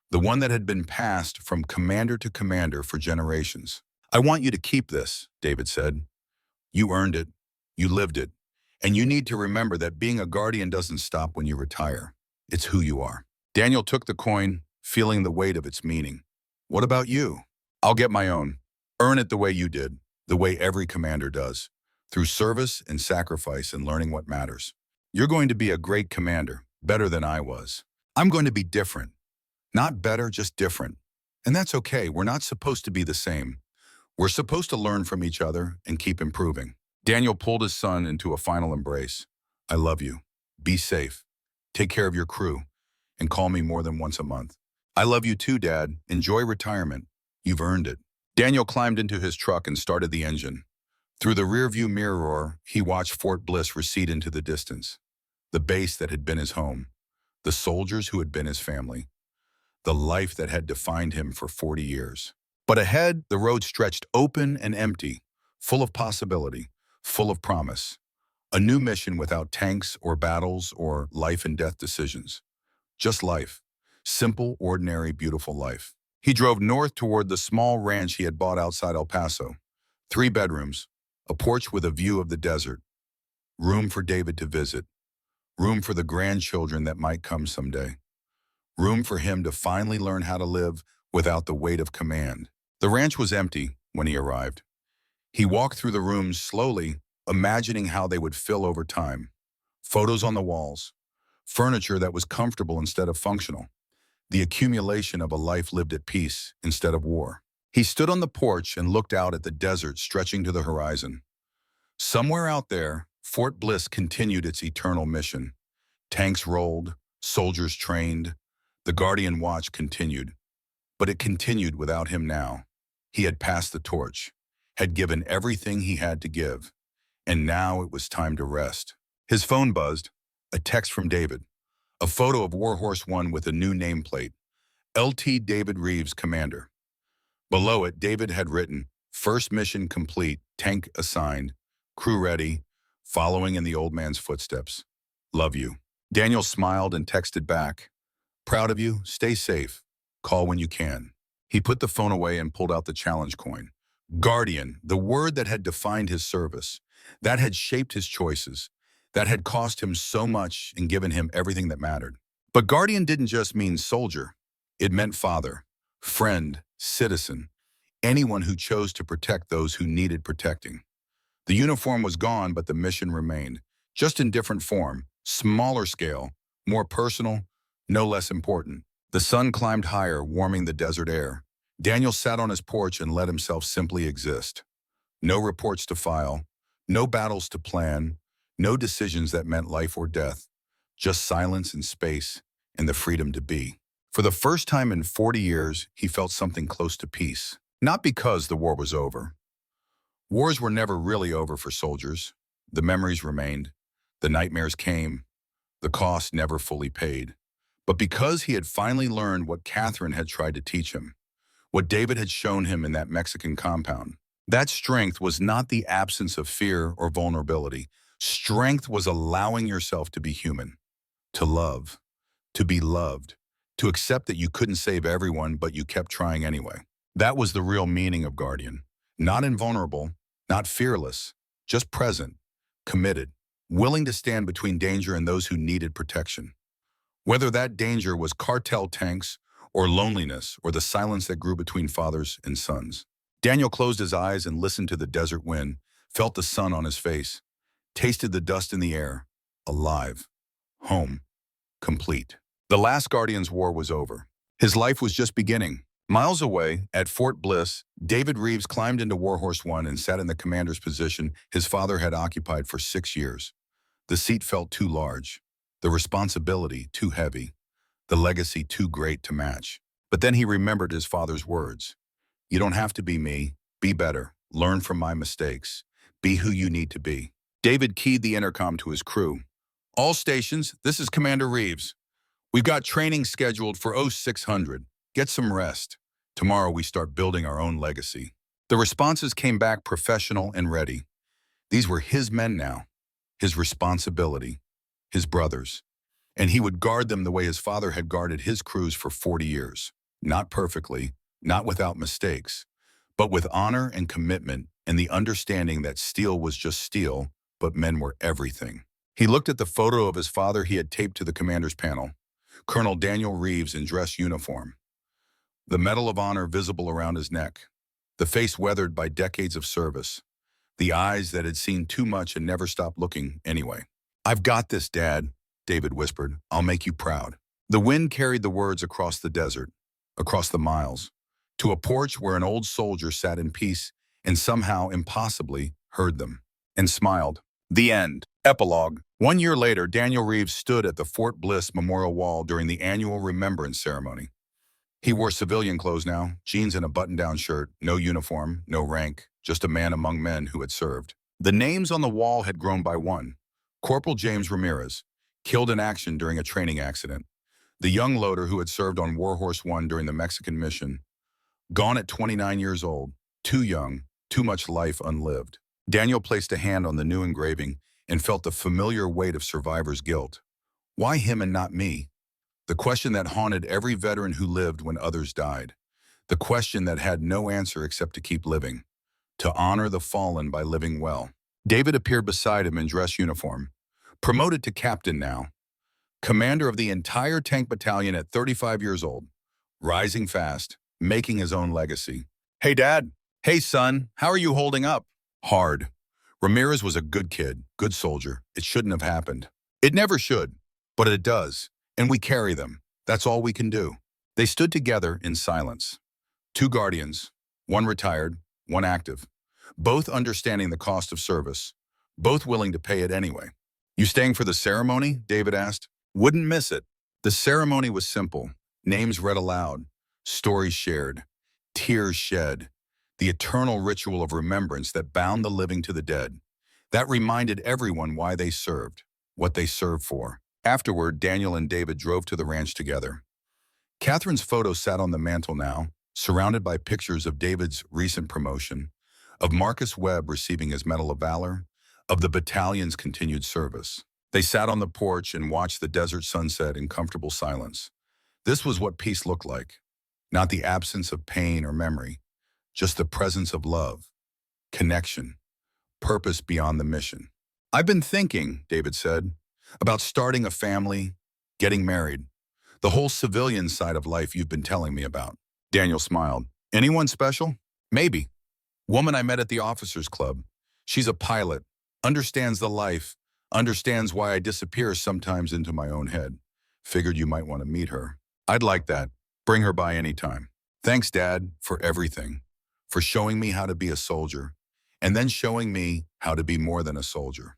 The one that had been passed from commander to commander for generations. I want you to keep this, David said. You earned it. You lived it. And you need to remember that being a guardian doesn't stop when you retire. It's who you are. Daniel took the coin, feeling the weight of its meaning. What about you? I'll get my own. Earn it the way you did, the way every commander does, through service and sacrifice and learning what matters. You're going to be a great commander, better than I was. I'm going to be different. Not better, just different. And that's okay. We're not supposed to be the same. We're supposed to learn from each other and keep improving. Daniel pulled his son into a final embrace. I love you. Be safe. Take care of your crew. And call me more than once a month. I love you too, Dad. Enjoy retirement. You've earned it. Daniel climbed into his truck and started the engine. Through the rearview mirror, he watched Fort Bliss recede into the distance. The base that had been his home. The soldiers who had been his family. The life that had defined him for 40 years. But ahead, the road stretched open and empty, full of possibility, full of promise. A new mission without tanks or battles or life and death decisions. Just life. Simple, ordinary, beautiful life. He drove north toward the small ranch he had bought outside El Paso. 3 bedrooms, a porch with a view of the desert. Room for David to visit. Room for the grandchildren that might come someday. Room for him to finally learn how to live without the weight of command. The ranch was empty when he arrived. He walked through the rooms slowly, imagining how they would fill over time. Photos on the walls. furniture that was comfortable instead of functional, the accumulation of a life lived at peace instead of war. He stood on the porch and looked out at the desert stretching to the horizon. Somewhere out there, Fort Bliss continued its eternal mission. Tanks rolled, soldiers trained, the Guardian watch continued. But it continued without him now. He had passed the torch, had given everything he had to give, and now it was time to rest. His phone buzzed, a text from David, a photo of Warhorse 1 with a new nameplate, LT David Reeves, Commander. Below it, David had written, "First mission complete, tank assigned, crew ready, following in the old man's footsteps. Love you." Daniel smiled and texted back, "Proud of you, stay safe, call when you can." He put the phone away and pulled out the challenge coin. Guardian, the word that had defined his service, that had shaped his choices, that had cost him so much and given him everything that mattered. But Guardian didn't just mean soldier. It meant father, friend, citizen, anyone who chose to protect those who needed protecting. The uniform was gone, but the mission remained, just in different form, smaller scale, more personal, no less important. The sun climbed higher, warming the desert air. Daniel sat on his porch and let himself simply exist. No reports to file, no battles to plan, no decisions that meant life or death, just silence and space and the freedom to be. For the first time in 40 years, he felt something close to peace. Not because the war was over. Wars were never really over for soldiers. The memories remained. The nightmares came. The cost never fully paid. But because he had finally learned what Catherine had tried to teach him, what David had shown him in that Mexican compound, that strength was not the absence of fear or vulnerability. Strength was allowing yourself to be human, to love, to be loved, to accept that you couldn't save everyone, but you kept trying anyway. That was the real meaning of Guardian. Not invulnerable, not fearless, just present, committed, willing to stand between danger and those who needed protection. Whether that danger was cartel tanks or loneliness or the silence that grew between fathers and sons. Daniel closed his eyes and listened to the desert wind, felt the sun on his face, tasted the dust in the air, alive, home, complete. The last Guardian's war was over. His life was just beginning. Miles away, at Fort Bliss, David Reeves climbed into Warhorse 1 and sat in the commander's position his father had occupied for 6 years. The seat felt too large, the responsibility too heavy, the legacy too great to match. But then he remembered his father's words. "You don't have to be me. Be better. Learn from my mistakes. Be who you need to be." David keyed the intercom to his crew. "All stations, this is Commander Reeves. We've got training scheduled for 0600. Get some rest. Tomorrow we start building our own legacy." The responses came back professional and ready. These were his men now, his responsibility, his brothers. And he would guard them the way his father had guarded his crews for 40 years. Not perfectly, not without mistakes, but with honor and commitment and the understanding that steel was just steel, but men were everything. He looked at the photo of his father he had taped to the commander's panel, Colonel Daniel Reeves in dress uniform. The Medal of Honor visible around his neck, the face weathered by decades of service, the eyes that had seen too much and never stopped looking anyway. "I've got this, Dad," David whispered. "I'll make you proud." The wind carried the words across the desert, across the miles, to a porch where an old soldier sat in peace and somehow impossibly heard them, and smiled. The end. Epilogue. 1 year later, Daniel Reeves stood at the Fort Bliss Memorial Wall during the annual remembrance ceremony. He wore civilian clothes now, jeans and a button-down shirt, no uniform, no rank, just a man among men who had served. The names on the wall had grown by one. Corporal James Ramirez, killed in action during a training accident. The young loader who had served on Warhorse 1 during the Mexican mission. Gone at 29 years old, too young, too much life unlived. Daniel placed a hand on the new engraving and felt the familiar weight of survivor's guilt. Why him and not me? The question that haunted every veteran who lived when others died. The question that had no answer except to keep living. To honor the fallen by living well. David appeared beside him in dress uniform. Promoted to captain now. Commander of the entire tank battalion at 35 years old. Rising fast, making his own legacy. "Hey, Dad." "Hey, son. How are you holding up?" "Hard." Ramirez was a good kid, good soldier. It shouldn't have happened. It never should. But it does, and we carry them. That's all we can do. They stood together in silence. Two guardians, one retired, one active, both understanding the cost of service, both willing to pay it anyway. You staying for the ceremony? David asked. Wouldn't miss it. The ceremony was simple. Names read aloud, stories shared, tears shed, the eternal ritual of remembrance that bound the living to the dead. That reminded everyone why they served, what they served for. Afterward, Daniel and David drove to the ranch together. Catherine's photo sat on the mantel now, surrounded by pictures of David's recent promotion, of Marcus Webb receiving his Medal of Valor, of the battalion's continued service. They sat on the porch and watched the desert sunset in comfortable silence. This was what peace looked like. Not the absence of pain or memory, just the presence of love, connection, purpose beyond the mission. I've been thinking, David said, about starting a family, getting married, the whole civilian side of life you've been telling me about. Daniel smiled. Anyone special? Maybe. Woman I met at the officers' club. She's a pilot, understands the life, understands why I disappear sometimes into my own head. Figured you might want to meet her. I'd like that. Bring her by anytime. Thanks, Dad, for everything. For showing me how to be a soldier, and then showing me how to be more than a soldier.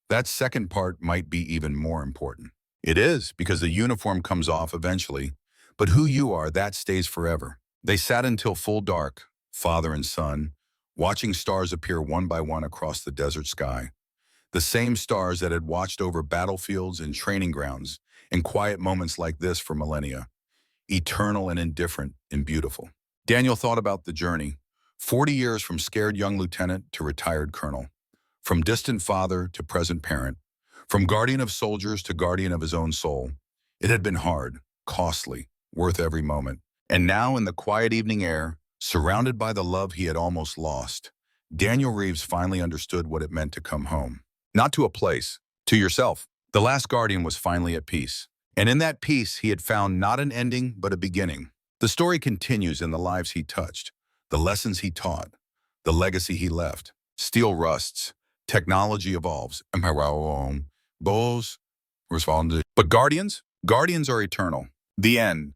That second part might be even more important. It is, because the uniform comes off eventually, but who you are, that stays forever. They sat until full dark, father and son, watching stars appear one by one across the desert sky. The same stars that had watched over battlefields and training grounds in quiet moments like this for millennia. Eternal and indifferent and beautiful. Daniel thought about the journey. 40 years from scared young lieutenant to retired colonel. From distant father to present parent. From guardian of soldiers to guardian of his own soul. It had been hard, costly, worth every moment. And now in the quiet evening air, surrounded by the love he had almost lost, Daniel Reeves finally understood what it meant to come home. Not to a place, to yourself. The last guardian was finally at peace. And in that peace, he had found not an ending, but a beginning. The story continues in the lives he touched, the lessons he taught, the legacy he left. Steel rusts, technology evolves. But guardians? Guardians are eternal. The end.